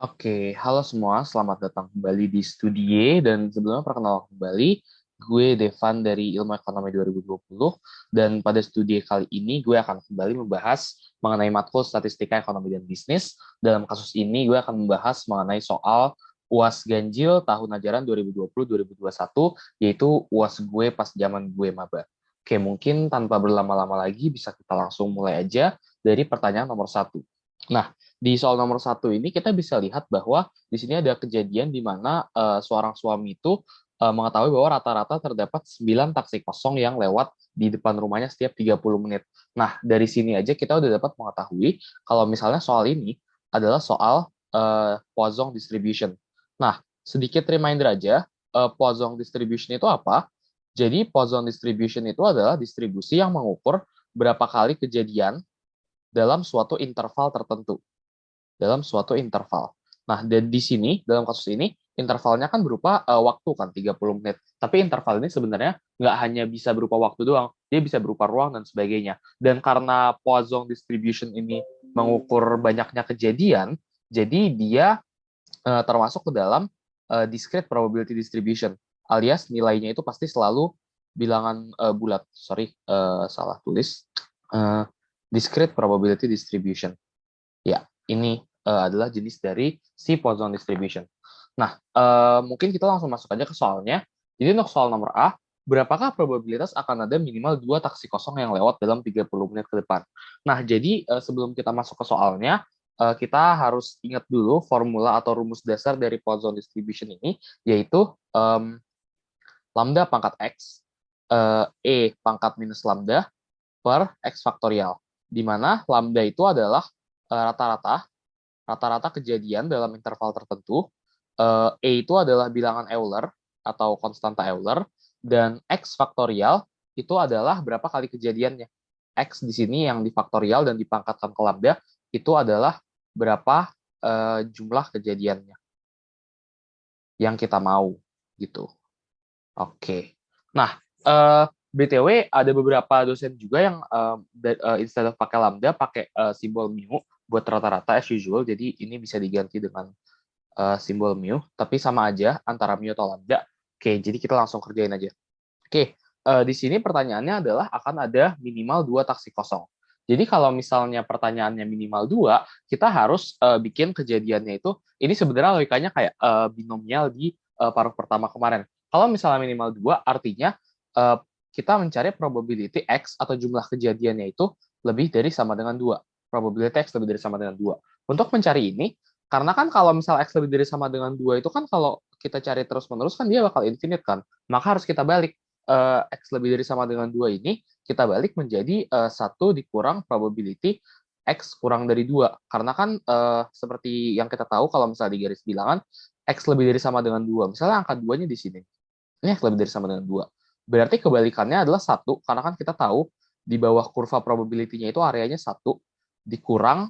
Oke, halo semua, selamat datang kembali di Studie dan sebelumnya perkenalan kembali, gue Devan dari Ilmu Ekonomi 2020 dan pada studi kali ini gue akan kembali membahas mengenai matkul Statistika Ekonomi dan Bisnis. Dalam kasus ini gue akan membahas mengenai soal UAS Ganjil tahun ajaran 2020-2021 yaitu UAS gue pas zaman gue maba. Oke, mungkin tanpa berlama-lama lagi bisa kita langsung mulai aja dari pertanyaan nomor satu. Nah, di soal nomor satu ini kita bisa lihat bahwa di sini ada kejadian di mana seorang suami itu mengetahui bahwa rata-rata terdapat 9 taksi kosong yang lewat di depan rumahnya setiap 30 menit. Nah, dari sini aja kita udah dapat mengetahui kalau misalnya soal ini adalah soal Poisson distribution. Nah, sedikit reminder aja, Poisson distribution itu apa? Jadi, Poisson distribution itu adalah distribusi yang mengukur berapa kali kejadian dalam suatu interval tertentu dalam suatu interval. Nah, dan di sini, dalam kasus ini, intervalnya kan berupa waktu kan, 30 menit. Tapi interval ini sebenarnya nggak hanya bisa berupa waktu doang, dia bisa berupa ruang dan sebagainya. Dan karena Poisson distribution ini mengukur banyaknya kejadian, jadi dia termasuk ke dalam discrete probability distribution, alias nilainya itu pasti selalu bilangan bulat. Sorry, salah tulis. Uh, discrete probability distribution. Ya, ini adalah jenis dari si Poisson distribution. Nah, mungkin kita langsung masuk aja ke soalnya. Jadi untuk soal nomor A, berapakah probabilitas akan ada minimal 2 taksi kosong yang lewat dalam 30 menit ke depan? Nah, jadi sebelum kita masuk ke soalnya, kita harus ingat dulu formula atau rumus dasar dari Poisson distribution ini, yaitu lambda pangkat X, E pangkat minus lambda, per X faktorial, di mana lambda itu adalah rata-rata rata-rata kejadian dalam interval tertentu. E itu adalah bilangan Euler atau konstanta Euler, dan X faktorial itu adalah berapa kali kejadiannya. X di sini yang difaktorial dan dipangkatkan ke lambda itu adalah berapa jumlah kejadiannya yang kita mau gitu. Oke. Nah, BTW ada beberapa dosen juga yang instead of pakai lambda pakai simbol mu buat rata-rata as usual. Jadi ini bisa diganti dengan simbol mu, tapi sama aja antara mu atau lambda. Oke, jadi kita langsung kerjain aja. Oke, di sini pertanyaannya adalah akan ada minimal 2 taksi kosong. Jadi kalau misalnya pertanyaannya minimal 2, kita harus bikin kejadiannya itu, ini sebenarnya logikanya kayak binomial di paruh pertama kemarin. Kalau misalnya minimal 2, artinya uh, kita mencari probability X atau jumlah kejadiannya itu lebih dari sama dengan 2. Probability X lebih dari sama dengan 2. Untuk mencari ini, karena kan kalau misalnya X lebih dari sama dengan 2 itu kan kalau kita cari terus-menerus kan dia bakal infinite kan. Maka harus kita balik. X lebih dari sama dengan 2 ini, kita balik menjadi 1 dikurang probability X kurang dari 2. Karena kan seperti yang kita tahu kalau misalnya di garis bilangan, X lebih dari sama dengan 2. Misalnya angka 2-nya di sini. Ini X lebih dari sama dengan 2. Berarti kebalikannya adalah 1, karena kan kita tahu di bawah kurva probability-nya itu areanya 1 dikurang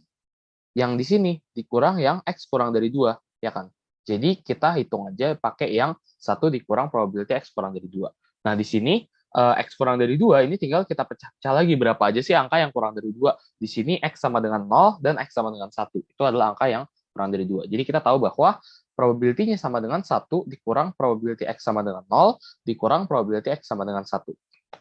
yang di sini, dikurang yang X kurang dari 2, ya kan? Jadi kita hitung aja pakai yang 1 dikurang probability X kurang dari 2. Nah, di sini X kurang dari 2 ini tinggal kita pecah-pecah lagi berapa aja sih angka yang kurang dari 2. Di sini X sama dengan 0 dan X sama dengan 1. Itu adalah angka yang kurang dari 2. Jadi kita tahu bahwa probability-nya sama dengan 1 dikurang probability X sama dengan 0 dikurang probability X sama dengan 1.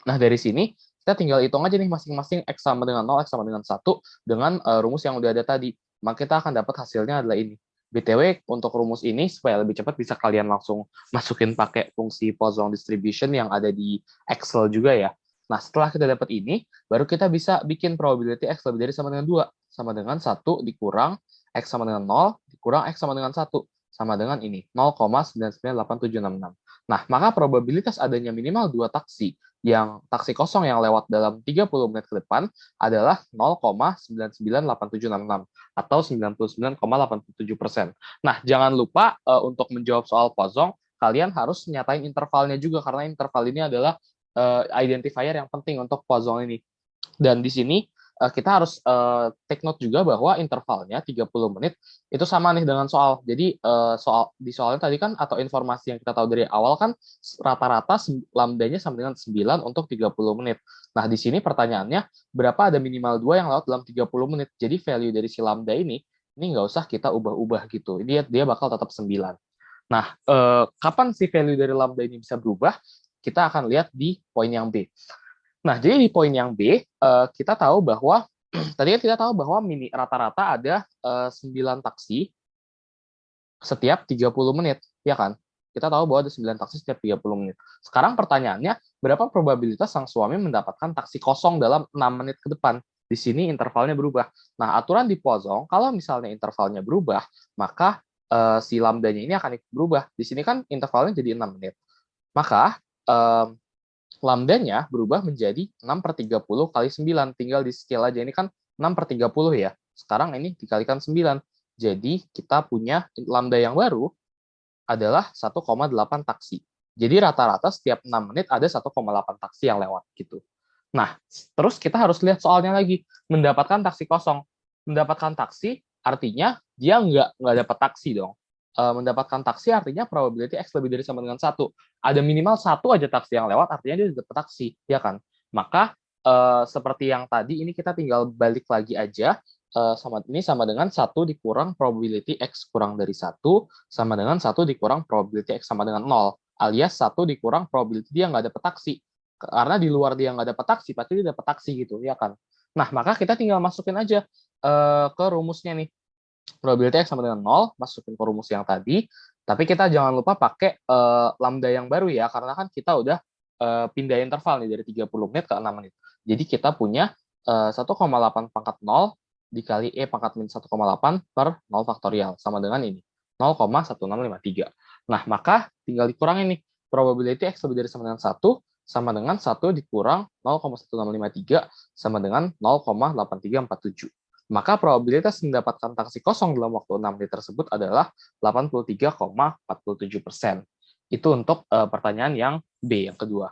Nah, dari sini kita tinggal hitung aja nih masing-masing X sama dengan 0, X sama dengan 1 dengan rumus yang udah ada tadi. Maka kita akan dapat hasilnya adalah ini. BTW, untuk rumus ini, supaya lebih cepat bisa kalian langsung masukin pakai fungsi Poisson distribution yang ada di Excel juga ya. Nah, setelah kita dapat ini, baru kita bisa bikin probability X lebih dari sama dengan 2. Sama dengan 1 dikurang X sama dengan 0, dikurang X sama dengan 1. Sama dengan ini, 0,998766. Nah, maka probabilitas adanya minimal 2 taksi yang taksi kosong yang lewat dalam 30 menit ke depan adalah 0,998766 atau 99,87%. Nah, jangan lupa untuk menjawab soal Poisson, kalian harus nyatain intervalnya juga karena interval ini adalah identifier yang penting untuk Poisson ini. Dan di sini kita harus take note juga bahwa intervalnya 30 menit itu sama nih dengan soal. Jadi di soalnya tadi kan atau informasi yang kita tahu dari awal kan rata-rata lambdanya sama dengan 9 untuk 30 menit. Nah, di sini pertanyaannya berapa ada minimal 2 yang lewat dalam 30 menit. Jadi value dari si lambda ini Ini nggak usah kita ubah-ubah gitu. Dia bakal tetap 9. Nah, kapan si value dari lambda ini bisa berubah? Kita akan lihat di poin yang B. Nah, jadi di poin yang B, kita tahu bahwa tadi kan kita tahu bahwa rata-rata ada 9 taksi setiap 30 menit, ya kan? Kita tahu bahwa ada 9 taksi setiap 30 menit. Sekarang pertanyaannya, berapa probabilitas sang suami mendapatkan taksi kosong dalam 6 menit ke depan? Di sini intervalnya berubah. Nah, aturan di Poisson, kalau misalnya intervalnya berubah, maka si lambdanya ini akan ikut berubah. Di sini kan intervalnya jadi 6 menit. Maka lambdanya berubah menjadi 6 per 30 kali 9. Tinggal di scale aja. Ini kan 6 per 30 ya. Sekarang ini dikalikan 9. Jadi kita punya lambda yang baru adalah 1,8 taksi. Jadi rata-rata setiap 6 menit ada 1,8 taksi yang lewat gitu. Nah, terus kita harus lihat soalnya lagi. Mendapatkan taksi kosong. Mendapatkan taksi artinya dia nggak dapat taksi dong. Mendapatkan taksi artinya probability X lebih dari sama dengan 1. Ada minimal 1 aja taksi yang lewat, artinya dia dapat taksi, ya kan? Maka seperti yang tadi, ini kita tinggal balik lagi aja. Sama dengan 1 dikurang probability X kurang dari 1, sama dengan 1 dikurang probability X sama dengan 0. Alias 1 dikurang probability dia nggak dapat taksi. Karena di luar dia nggak dapat taksi, pasti dia dapat taksi gitu, ya kan? Nah, maka kita tinggal masukin aja ke rumusnya nih. Probability X sama dengan 0, masukin ke rumus yang tadi, tapi kita jangan lupa pakai lambda yang baru ya, karena kan kita udah pindah interval nih dari 30 menit ke 6 menit. Jadi kita punya 1,8 pangkat 0 dikali E pangkat min 1,8 per 0 faktorial, sama dengan ini, 0,1653. Nah, maka tinggal dikurangin nih, probability X lebih dari sama dengan 1, sama dengan 1 dikurang 0,1653, sama dengan 0,8347. Maka probabilitas mendapatkan taksi kosong dalam waktu 6 menit tersebut adalah 83,47%. Itu untuk pertanyaan yang B, yang kedua.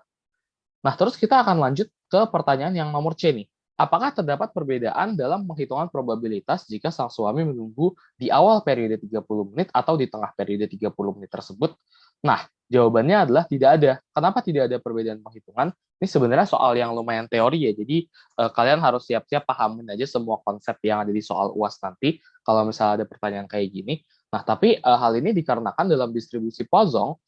Nah, terus kita akan lanjut ke pertanyaan yang nomor C nih. Apakah terdapat perbedaan dalam penghitungan probabilitas jika sang suami menunggu di awal periode 30 menit atau di tengah periode 30 menit tersebut? Nah, jawabannya adalah tidak ada. Kenapa tidak ada perbedaan penghitungan? Ini sebenarnya soal yang lumayan teori ya, jadi kalian harus siap-siap pahamin aja semua konsep yang ada di soal UAS nanti, kalau misalnya ada pertanyaan kayak gini. Nah, tapi hal ini dikarenakan dalam distribusi Poisson,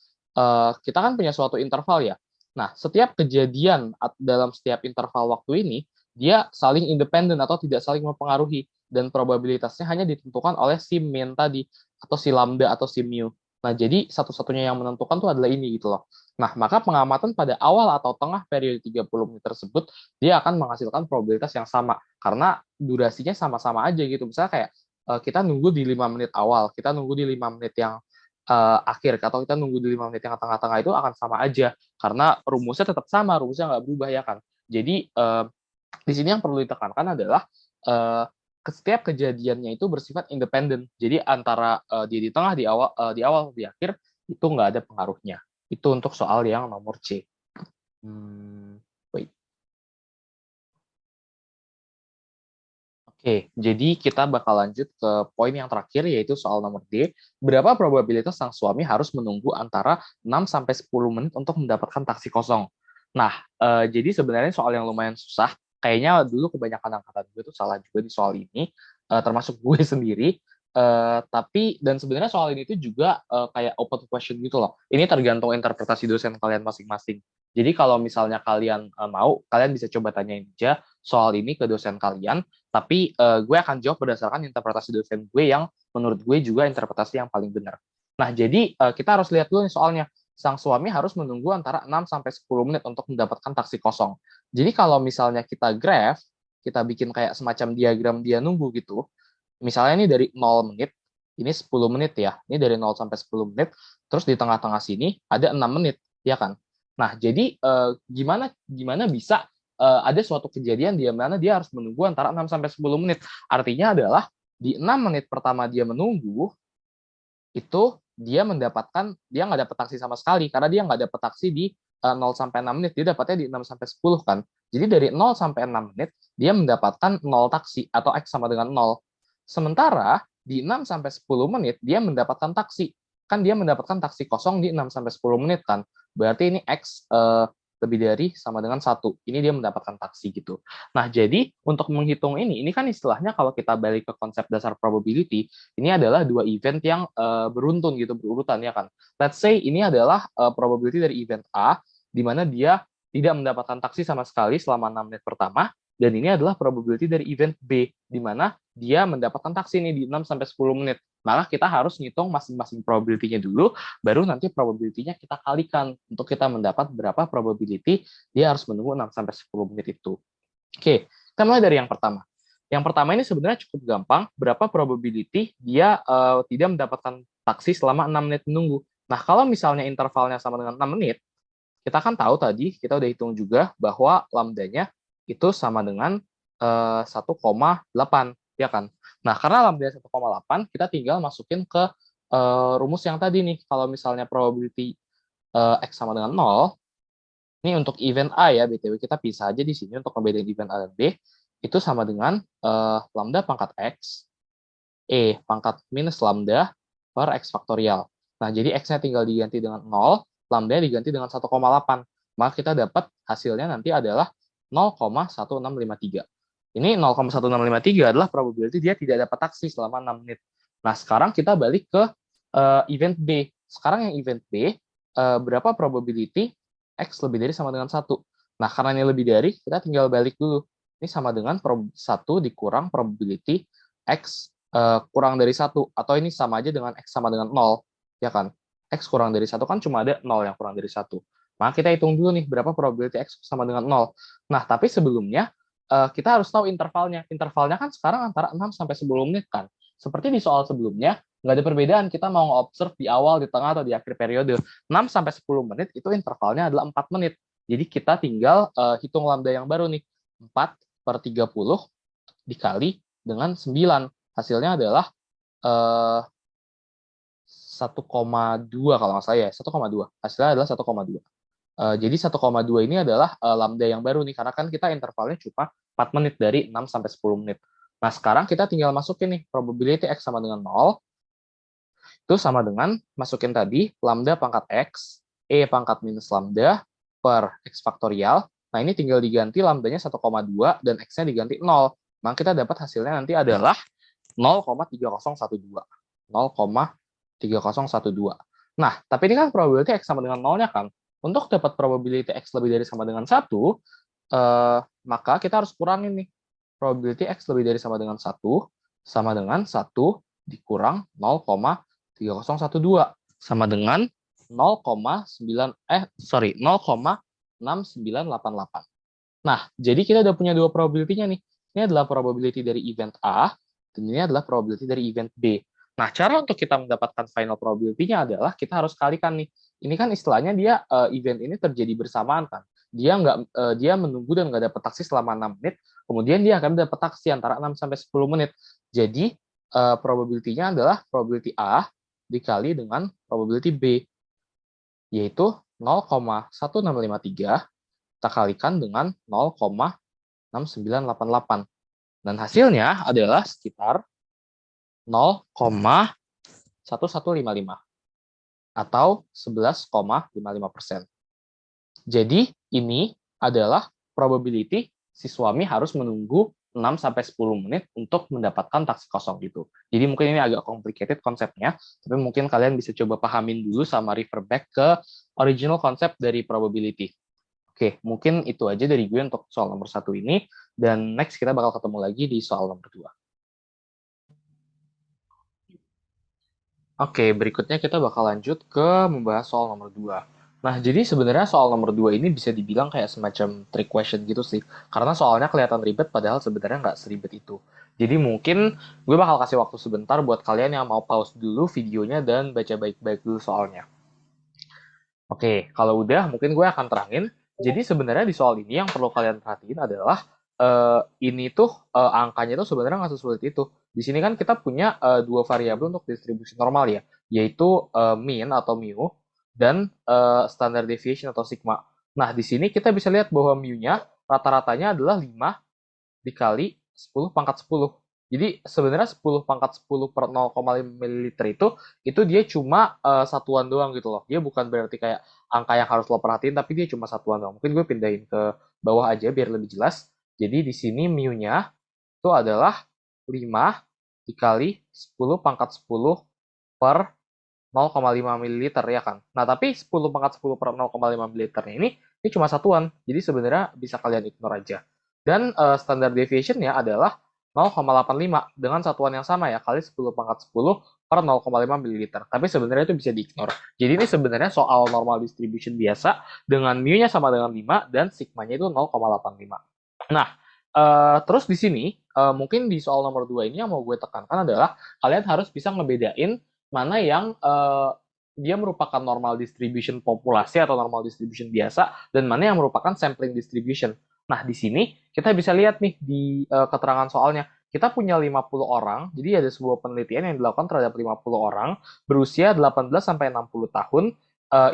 kita kan punya suatu interval ya. Nah, setiap kejadian dalam setiap interval waktu ini, dia saling independen atau tidak saling mempengaruhi, dan probabilitasnya hanya ditentukan oleh si min tadi, atau si lambda atau si mu. Nah, jadi satu-satunya yang menentukan tuh adalah ini gitu loh. Nah, maka pengamatan pada awal atau tengah periode 30 menit tersebut, dia akan menghasilkan probabilitas yang sama, karena durasinya sama-sama aja gitu. Misalnya kayak kita nunggu di 5 menit awal, kita nunggu di 5 menit yang akhir, atau kita nunggu di 5 menit yang tengah-tengah, itu akan sama aja karena rumusnya tetap sama, rumusnya nggak berubah ya kan. Jadi di sini yang perlu ditekankan adalah setiap kejadiannya itu bersifat independen. Jadi antara dia di tengah, di awal, di akhir itu nggak ada pengaruhnya. Itu untuk soal yang nomor C. Wait. Oke, jadi kita bakal lanjut ke poin yang terakhir, yaitu soal nomor D. Berapa probabilitas sang suami harus menunggu antara 6 sampai 10 menit untuk mendapatkan taksi kosong? Nah, jadi sebenarnya soal yang lumayan susah. Kayaknya dulu kebanyakan angkatan gue tuh salah juga di soal ini, termasuk gue sendiri. Tapi, dan sebenarnya soal ini tuh juga kayak open question gitu loh. Ini tergantung interpretasi dosen kalian masing-masing. Jadi kalau misalnya kalian mau, kalian bisa coba tanyain aja soal ini ke dosen kalian, tapi gue akan jawab berdasarkan interpretasi dosen gue yang menurut gue juga interpretasi yang paling benar. Nah, jadi kita harus lihat dulu nih soalnya. Sang suami harus menunggu antara 6 sampai 10 menit untuk mendapatkan taksi kosong. Jadi kalau misalnya kita graph, kita bikin kayak semacam diagram dia nunggu gitu. Misalnya ini dari 0 menit, ini 10 menit ya. Ini dari 0 sampai 10 menit, terus di tengah-tengah sini ada 6 menit, ya kan? Nah, jadi gimana bisa ada suatu kejadian di mana dia harus menunggu antara 6 sampai 10 menit. Artinya adalah di 6 menit pertama dia menunggu, itu dia nggak dapat taksi sama sekali, karena dia nggak dapat taksi di 0 sampai 6 menit, dia dapatnya di 6 sampai 10 kan. Jadi dari 0 sampai 6 menit, dia mendapatkan 0 taksi, atau X sama dengan 0. Sementara di 6 sampai 10 menit, dia mendapatkan taksi. Kan dia mendapatkan taksi kosong di 6 sampai 10 menit kan. Berarti ini X lebih dari sama dengan 1. Ini dia mendapatkan taksi gitu. Nah, jadi untuk menghitung ini kan istilahnya kalau kita balik ke konsep dasar probability, ini adalah dua event yang beruntun gitu, berurutan ya kan. Let's say ini adalah probability dari event A, di mana dia tidak mendapatkan taksi sama sekali selama 6 menit pertama, dan ini adalah probability dari event B, di mana dia mendapatkan taksi nih di 6-10 menit. Maka kita harus ngitung masing-masing probability-nya dulu, baru nanti probability-nya kita kalikan untuk kita mendapat berapa probability dia harus menunggu 6-10 menit itu. Oke, kita mulai dari yang pertama. Yang pertama ini sebenarnya cukup gampang, berapa probability dia tidak mendapatkan taksi selama 6 menit menunggu. Nah, kalau misalnya intervalnya sama dengan 6 menit, kita kan tahu tadi, kita udah hitung juga bahwa lambdanya itu sama dengan 1,8, ya kan? Nah, karena lambda 1,8, kita tinggal masukin ke rumus yang tadi nih. Kalau misalnya probability X sama dengan 0, ini untuk event A ya, BTW kita pisah aja di sini untuk ngebedain event A dan B, itu sama dengan lambda pangkat X, E pangkat minus lambda per X faktorial. Nah, jadi X-nya tinggal diganti dengan 0, lambda diganti dengan 1,8. Maka kita dapat hasilnya nanti adalah 0,1653. Ini 0,1653 adalah probability dia tidak dapat taksi selama 6 menit. Nah, sekarang kita balik ke event B. Sekarang yang event B, berapa probability X lebih dari sama dengan 1. Nah, karena ini lebih dari, kita tinggal balik dulu. Ini sama dengan 1 dikurang probability X kurang dari 1. Atau ini sama aja dengan X sama dengan 0. Ya kan? X kurang dari 1 kan cuma ada 0 yang kurang dari 1. Maka kita hitung dulu nih, berapa probability X sama dengan 0. Nah, tapi sebelumnya, kita harus tahu intervalnya. Intervalnya kan sekarang antara 6-10 menit kan. Seperti di soal sebelumnya, nggak ada perbedaan, kita mau observe di awal, di tengah, atau di akhir periode. 6-10 menit itu intervalnya adalah 4 menit. Jadi kita tinggal hitung lambda yang baru nih. 4/30 dikali dengan 9. Hasilnya adalah 1,2 kalau nggak salah ya. 1,2. Hasilnya adalah 1,2. Jadi 1,2 ini adalah lambda yang baru nih, karena kan kita intervalnya cuma 4 menit dari 6-10 menit. Nah, sekarang kita tinggal masukin nih, probability X sama dengan 0, itu sama dengan masukin tadi lambda pangkat X, E pangkat minus lambda per X faktorial. Nah, ini tinggal diganti lambdanya 1,2 dan X-nya diganti 0. Maka kita dapat hasilnya nanti adalah 0,3012. 0,3012. Nah, tapi ini kan probability X sama dengan 0-nya kan. Untuk dapat probability X lebih dari sama dengan 1, maka kita harus kurangin nih. Probability X lebih dari sama dengan 1, sama dengan 1 dikurang 0,3012 sama dengan 0,6988. Nah, jadi kita udah punya dua probability-nya nih. Ini adalah probability dari event A, dan ini adalah probability dari event B. Nah, cara untuk kita mendapatkan final probability-nya adalah kita harus kalikan nih. Ini kan istilahnya dia event ini terjadi bersamaan kan. Dia menunggu dan nggak dapat taksi selama 6 menit, kemudian dia akan dapat taksi antara 6-10 menit. Jadi probability-nya adalah probability A dikali dengan probability B, yaitu 0,1653 kita kalikan dengan 0,6988. Dan hasilnya adalah sekitar 0,1155 atau 11,55%. Jadi ini adalah probability si suami harus menunggu 6-10 menit untuk mendapatkan taksi kosong gitu. Jadi mungkin ini agak complicated konsepnya, tapi mungkin kalian bisa coba pahamin dulu sama refer back ke original konsep dari probability. Oke, mungkin itu aja dari gue untuk soal nomor 1 ini, dan next kita bakal ketemu lagi di soal nomor 2. Oke, berikutnya kita bakal lanjut ke membahas soal nomor 2. Nah, jadi sebenarnya soal nomor 2 ini bisa dibilang kayak semacam trick question gitu sih. Karena soalnya kelihatan ribet, padahal sebenarnya nggak seribet itu. Jadi mungkin gue bakal kasih waktu sebentar buat kalian yang mau pause dulu videonya dan baca baik-baik dulu soalnya. Oke, kalau udah mungkin gue akan terangin. Jadi sebenarnya di soal ini yang perlu kalian perhatiin adalah ini tuh angkanya tuh sebenarnya nggak sesulit itu. Di sini kan kita punya dua variabel untuk distribusi normal ya, yaitu mean atau mu dan standard deviation atau sigma. Nah, di sini kita bisa lihat bahwa mu-nya rata-ratanya adalah 5 dikali 10 pangkat 10. Jadi sebenarnya 10 pangkat 10 per 0,5 ml itu dia cuma satuan doang gitu loh. Dia bukan berarti kayak angka yang harus lo perhatiin, tapi dia cuma satuan doang. Mungkin gue pindahin ke bawah aja biar lebih jelas. Jadi di sini mu-nya itu adalah 5 dikali 10 pangkat 10 per 0,5 ml ya kan. Nah, tapi 10 pangkat 10 per 0,5 ml ini cuma satuan. Jadi sebenarnya bisa kalian ignore aja. Dan standard deviation-nya adalah 0,85 dengan satuan yang sama ya, kali 10 pangkat 10 per 0,5 ml. Tapi sebenarnya itu bisa di-ignore. Jadi ini sebenarnya soal normal distribution biasa dengan mu-nya sama dengan 5 dan sigma-nya itu 0,85. Nah, terus di sini mungkin di soal nomor 2 ini yang mau gue tekankan adalah kalian harus bisa ngebedain mana yang dia merupakan normal distribution populasi atau normal distribution biasa dan mana yang merupakan sampling distribution. Nah, di sini kita bisa lihat nih di keterangan soalnya. Kita punya 50 orang, jadi ada sebuah penelitian yang dilakukan terhadap 50 orang berusia 18 sampai 60 tahun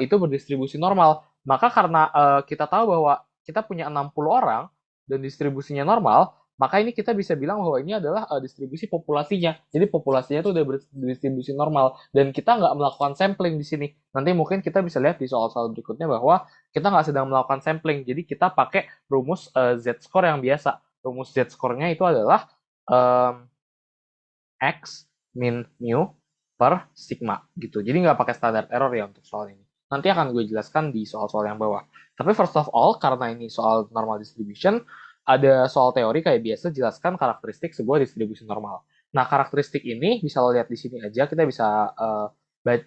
itu berdistribusi normal. Maka karena kita tahu bahwa kita punya 60 orang dan distribusinya normal, maka ini kita bisa bilang bahwa ini adalah distribusi populasinya. Jadi populasinya itu udah berdistribusi normal dan kita nggak melakukan sampling di sini. Nanti mungkin kita bisa lihat di soal-soal berikutnya bahwa kita nggak sedang melakukan sampling. Jadi kita pakai rumus z-score yang biasa. Rumus z-score-nya itu adalah um, x min mu per sigma gitu. Jadi nggak pakai standar error ya untuk soal ini. Nanti akan gue jelaskan di soal-soal yang bawah. Tapi first of all, karena ini soal normal distribution, ada soal teori kayak biasa jelaskan karakteristik sebuah distribusi normal. Nah, karakteristik ini bisa lo lihat di sini aja, kita bisa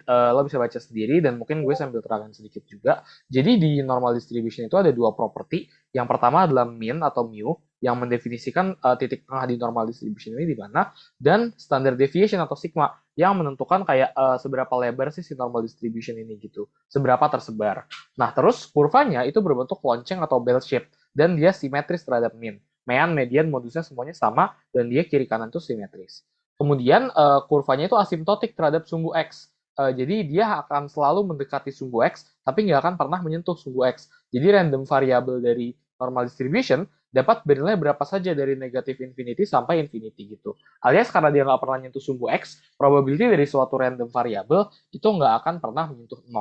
lo bisa baca sendiri dan mungkin gue sambil terangkan sedikit juga. Jadi di normal distribution itu ada dua properti. Yang pertama adalah mean atau mu yang mendefinisikan titik tengah di normal distribution ini di mana, dan standard deviation atau sigma yang menentukan kayak seberapa lebar sih si normal distribution ini gitu, seberapa tersebar. Nah, terus kurvanya itu berbentuk lonceng atau bell shape dan dia simetris terhadap mean. Mean, median, modusnya semuanya sama dan dia kiri kanan tuh simetris. Kemudian kurvanya itu asimptotik terhadap sumbu X. Jadi dia akan selalu mendekati sumbu X, tapi nggak akan pernah menyentuh sumbu X. Jadi random variable dari normal distribution dapat bernilai berapa saja dari negatif infinity sampai infinity gitu. Alias karena dia nggak pernah nyentuh sumbu X, probability dari suatu random variable itu nggak akan pernah menyentuh 0.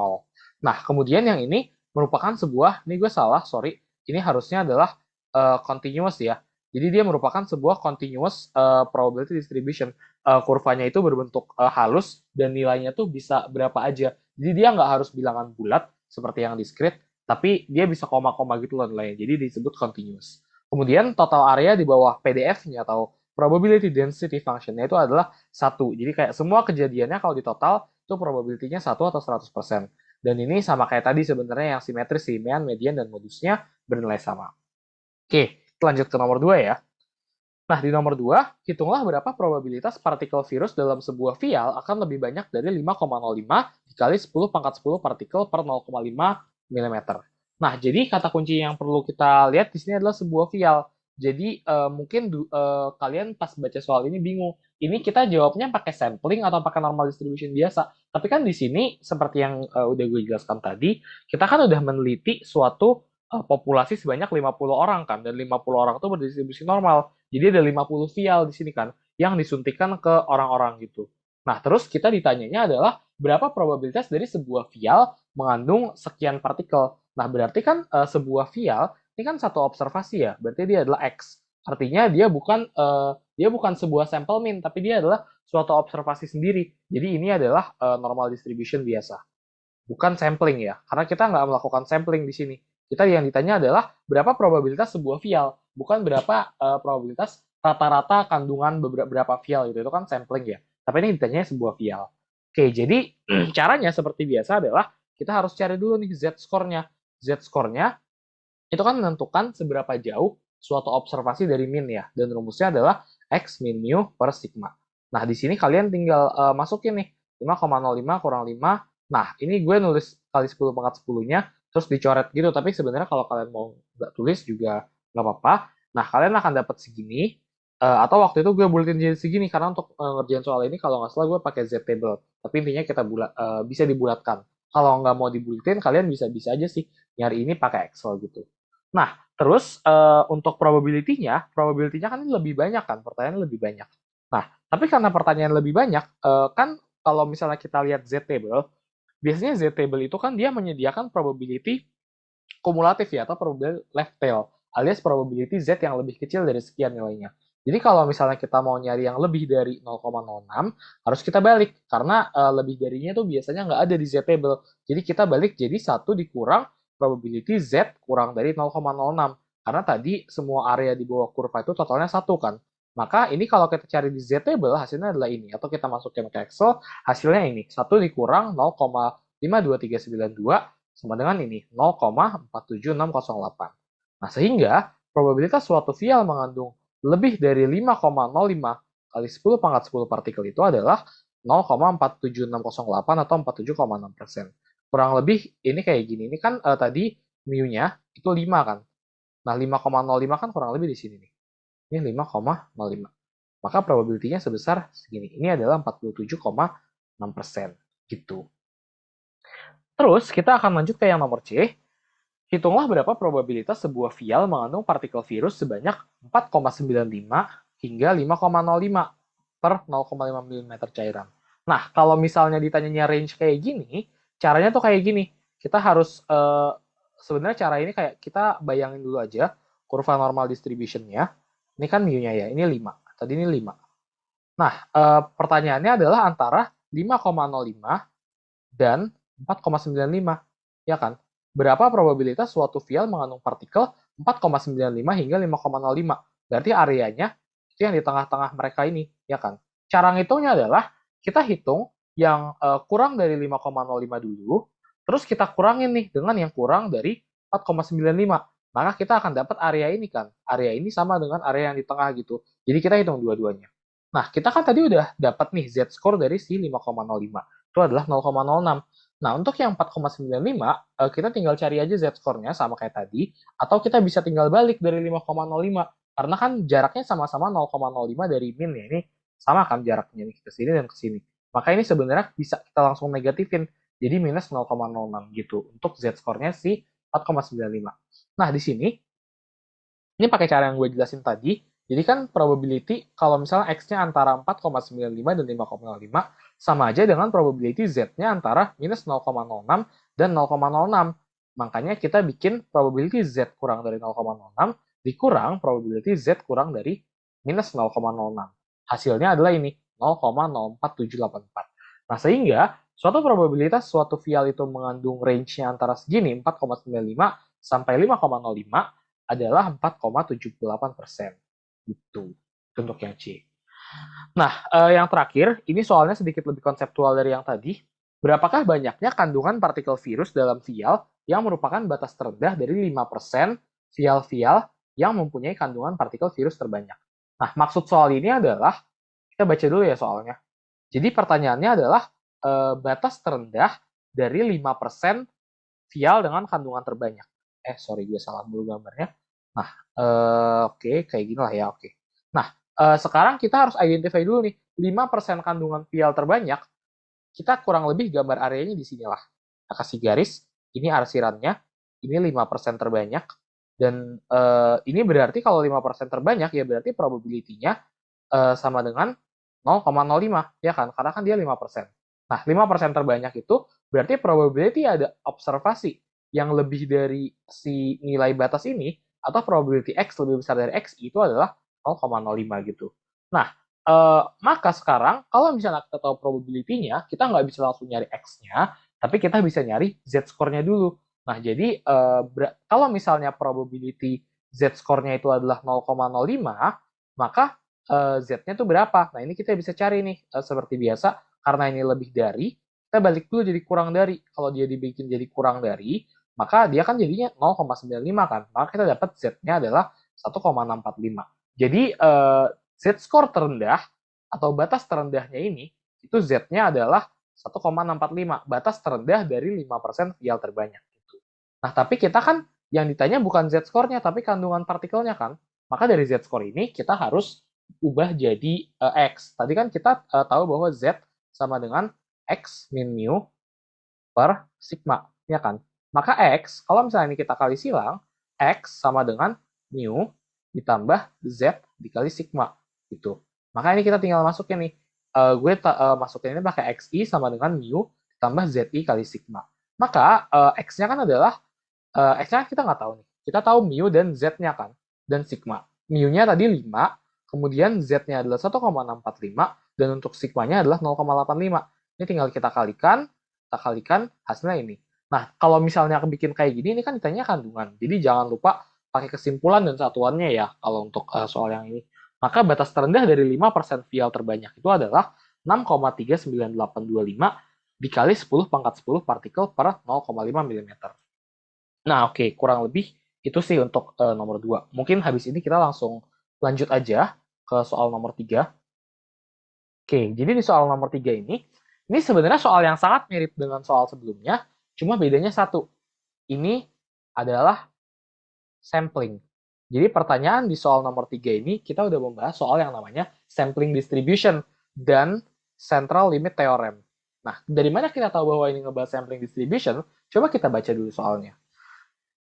Nah, kemudian yang ini merupakan sebuah, ini gue salah, sorry, ini harusnya adalah continuous ya. Jadi dia merupakan sebuah continuous probability distribution. Kurvanya itu berbentuk halus dan nilainya tuh bisa berapa aja. Jadi dia nggak harus bilangan bulat seperti yang diskrit, tapi dia bisa koma-koma gitu loh nilainya. Jadi disebut continuous. Kemudian total area di bawah PDF-nya atau probability density function-nya itu adalah 1. Jadi kayak semua kejadiannya kalau di total itu probability-nya 1 atau 100%. Dan ini sama kayak tadi sebenarnya yang simetris sih, mean, median, dan modusnya bernilai sama. Oke, lanjut ke nomor 2 ya. Nah, di nomor 2, hitunglah berapa probabilitas partikel virus dalam sebuah vial akan lebih banyak dari 5,05 dikali 10 pangkat 10 partikel per 0,5 mm. Nah, jadi kata kunci yang perlu kita lihat di sini adalah sebuah vial. Jadi mungkin kalian pas baca soal ini bingung. Ini kita jawabnya pakai sampling atau pakai normal distribution biasa. Tapi kan di sini seperti yang udah gue jelaskan tadi, kita kan udah meneliti suatu populasi sebanyak 50 orang kan, dan 50 orang itu berdistribusi normal. Jadi ada 50 vial di sini kan yang disuntikan ke orang-orang gitu. Nah, terus kita ditanyanya adalah berapa probabilitas dari sebuah vial mengandung sekian partikel. Nah, berarti kan sebuah vial ini kan satu observasi ya, berarti dia adalah X. Artinya dia bukan sebuah sampel mean, tapi dia adalah suatu observasi sendiri. Jadi ini adalah normal distribution biasa, bukan sampling ya, karena kita nggak melakukan sampling di sini. Kita yang ditanya adalah berapa probabilitas sebuah vial, bukan berapa probabilitas rata-rata kandungan beberapa vial gitu. Itu kan sampling ya. Tapi ini ditanya sebuah vial. Oke, jadi caranya seperti biasa adalah kita harus cari dulu nih Z-score-nya. Z-score-nya itu kan menentukan seberapa jauh suatu observasi dari min ya. Dan rumusnya adalah X min mu per sigma. Nah, di sini kalian tinggal masukin nih 5,05 kurang 5. Nah, ini gue nulis kali 10 pangkat 10-nya, terus dicoret gitu. Tapi sebenarnya kalau kalian mau nggak tulis juga nggak apa-apa. Nah, kalian akan dapat segini. Atau waktu itu gue buletin jadi segini, karena untuk ngerjain soal ini, kalau nggak salah gue pakai Z table. Tapi intinya kita bisa dibulatkan. Kalau nggak mau dibuletin, kalian bisa aja sih nyari ini pakai Excel gitu. Nah, terus untuk probability-nya kan lebih banyak kan, pertanyaan lebih banyak. Tapi karena pertanyaan lebih banyak, kan kalau misalnya kita lihat Z-table, biasanya Z-table itu kan dia menyediakan probability kumulatif ya, atau probability left tail, alias probability Z yang lebih kecil dari sekian nilainya. Jadi kalau misalnya kita mau nyari yang lebih dari 0,06, harus kita balik, karena lebih darinya itu biasanya nggak ada di Z-table. Jadi kita balik jadi 1 dikurang probability Z kurang dari 0,06. Karena tadi semua area di bawah kurva itu totalnya 1 kan. Maka ini kalau kita cari di Z-table, hasilnya adalah ini. Atau kita masukin ke Excel, hasilnya ini. 1 dikurang 0,52392 sama dengan ini, 0,47608. Nah, sehingga probabilitas suatu vial mengandung lebih dari 5,05 kali 10 pangkat 10 partikel itu adalah 0,47608 atau 47,6%. Kurang lebih ini kayak gini. Ini kan tadi mu-nya itu 5 kan. Nah, 5,05 kan kurang lebih di sini nih. Ini 5,05. Maka probability-nya sebesar segini. Ini adalah 47,6%. Gitu. Terus kita akan lanjut ke yang nomor C. Hitunglah berapa probabilitas sebuah vial mengandung partikel virus sebanyak 4,95 hingga 5,05 per 0,5 mm cairan. Nah, kalau misalnya ditanyanya range kayak gini, caranya tuh kayak gini. Kita harus, sebenarnya cara ini kayak kita bayangin dulu aja kurva normal distribution-nya. Ini kan mu-nya ya, ini 5. Tadi ini 5. Nah, pertanyaannya adalah antara 5,05 dan 4,95, ya kan? Berapa probabilitas suatu vial mengandung partikel 4,95 hingga 5,05? Berarti areanya itu yang di tengah-tengah mereka ini, ya kan? Cara ngitungnya adalah kita hitung yang kurang dari 5,05 dulu, terus kita kurangin nih dengan yang kurang dari 4,95. Maka kita akan dapat area ini kan. Area ini sama dengan area yang di tengah gitu. Jadi kita hitung dua-duanya. Nah, kita kan tadi udah dapat nih Z-score dari si 5,05. Itu adalah 0,06. Nah, untuk yang 4,95, kita tinggal cari aja Z-score-nya sama kayak tadi, atau kita bisa tinggal balik dari 5,05. Karena kan jaraknya sama-sama 0,05 dari min ya. Ini sama kan jaraknya nih ke sini dan ke sini. Maka ini sebenarnya bisa kita langsung negatifin. Jadi minus 0,06 gitu untuk Z-score-nya si 4,95. Nah, di sini ini pakai cara yang gue jelasin tadi. Jadi kan probability kalau misalnya X-nya antara 4,95 dan 5,05 sama aja dengan probability Z-nya antara minus 0,06 dan 0,06. Makanya kita bikin probability Z kurang dari 0,06 dikurang probability Z kurang dari minus 0,06. Hasilnya adalah ini, 0,04784. Nah, sehingga suatu probabilitas suatu vial itu mengandung range-nya antara segini, 4,95 sampai 5,05, adalah 4,78%. Gitu. Untuk yang C. Nah, yang terakhir, ini soalnya sedikit lebih konseptual dari yang tadi. Berapakah banyaknya kandungan partikel virus dalam vial yang merupakan batas terendah dari 5% vial-vial yang mempunyai kandungan partikel virus terbanyak? Nah, maksud soal ini adalah, kita baca dulu ya soalnya. Jadi pertanyaannya adalah, batas terendah dari 5% vial dengan kandungan terbanyak. Sorry, gue salah dulu gambarnya. Nah, oke, kayak gini lah ya, oke. Nah, sekarang kita harus identify dulu nih, 5% kandungan vial terbanyak, kita kurang lebih gambar areanya di sinilah. Kita kasih garis, ini arsirannya, ini 5% terbanyak, dan ini berarti kalau 5% terbanyak, ya berarti probability-nya sama dengan 0,05, ya kan? Karena kan dia 5%. Nah, 5% terbanyak itu berarti probability ada observasi yang lebih dari si nilai batas ini, atau probability X lebih besar dari X itu adalah 0,05 gitu. Nah, maka sekarang kalau misalnya kita tahu probability-nya, kita nggak bisa langsung nyari X-nya, tapi kita bisa nyari Z-score-nya dulu. Nah, jadi kalau misalnya probability Z-score-nya itu adalah 0,05, maka Z-nya itu berapa. Nah, ini kita bisa cari nih, seperti biasa, karena ini lebih dari, kita balik dulu jadi kurang dari. Kalau dia dibikin jadi kurang dari, maka dia kan jadinya 0,95 kan. Maka kita dapat Z-nya adalah 1,645. Jadi, Z-score terendah, atau batas terendahnya ini, itu Z-nya adalah 1,645, batas terendah dari 5% vial terbanyak. Gitu. Nah, tapi kita kan yang ditanya bukan Z-score-nya, tapi kandungan partikelnya kan. Maka dari Z-score ini kita harus ubah jadi X. Tadi kan kita tahu bahwa Z sama dengan X min mu per sigma, ya kan? Maka X, kalau misalnya ini kita kali silang, X sama dengan mu ditambah Z dikali sigma. Gitu. Maka ini kita tinggal masukin nih. Masukin ini pakai XI sama dengan mu tambah ZI kali sigma. Maka X-nya kan adalah X-nya kita nggak tahu nih. Kita tahu mu dan Z-nya kan, dan sigma. Mu-nya tadi 5, kemudian Z-nya adalah 1,645, dan untuk sigma-nya adalah 0,85. Ini tinggal kita kalikan hasilnya ini. Nah, kalau misalnya aku bikin kayak gini, ini kan ditanya kandungan. Jadi jangan lupa pakai kesimpulan dan satuannya ya, kalau untuk soal yang ini. Maka batas terendah dari 5% vial terbanyak itu adalah 6,39825 dikali 10 pangkat 10 partikel per 0,5 mm. Nah, oke, kurang lebih itu sih untuk nomor 2. Mungkin habis ini kita langsung lanjut aja ke soal nomor 3. Oke, jadi di soal nomor 3 ini sebenarnya soal yang sangat mirip dengan soal sebelumnya, cuma bedanya satu. Ini adalah sampling. Jadi pertanyaan di soal nomor 3 ini, kita udah membahas soal yang namanya sampling distribution dan central limit theorem. Nah, dari mana kita tahu bahwa ini ngebahas sampling distribution? Coba kita baca dulu soalnya.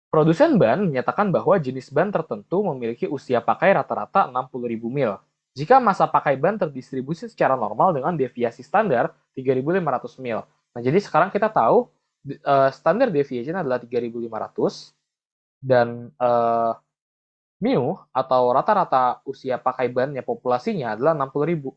Produsen ban menyatakan bahwa jenis ban tertentu memiliki usia pakai rata-rata 60.000 mil. Jika masa pakai ban terdistribusi secara normal dengan deviasi standar 3.500 mil. Nah, jadi sekarang kita tahu standar deviation adalah 3.500 dan mu atau rata-rata usia pakai bannya populasinya adalah 60.000.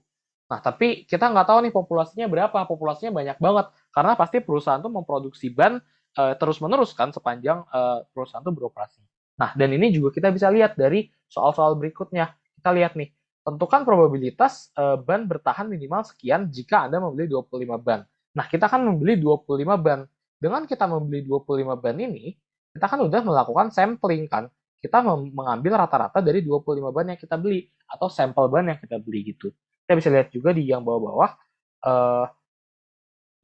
Nah, tapi kita nggak tahu nih populasinya berapa. Populasinya banyak banget. Karena pasti perusahaan tuh memproduksi ban terus-menerus kan sepanjang perusahaan tuh beroperasi. Nah, dan ini juga kita bisa lihat dari soal-soal berikutnya. Kita lihat nih, tentukan probabilitas ban bertahan minimal sekian jika Anda membeli 25 ban. Nah, kita kan membeli 25 ban. Dengan kita membeli 25 ban ini, kita kan udah melakukan sampling kan. Kita mengambil rata-rata dari 25 ban yang kita beli atau sampel ban yang kita beli gitu. Kita bisa lihat juga di yang bawah-bawah uh,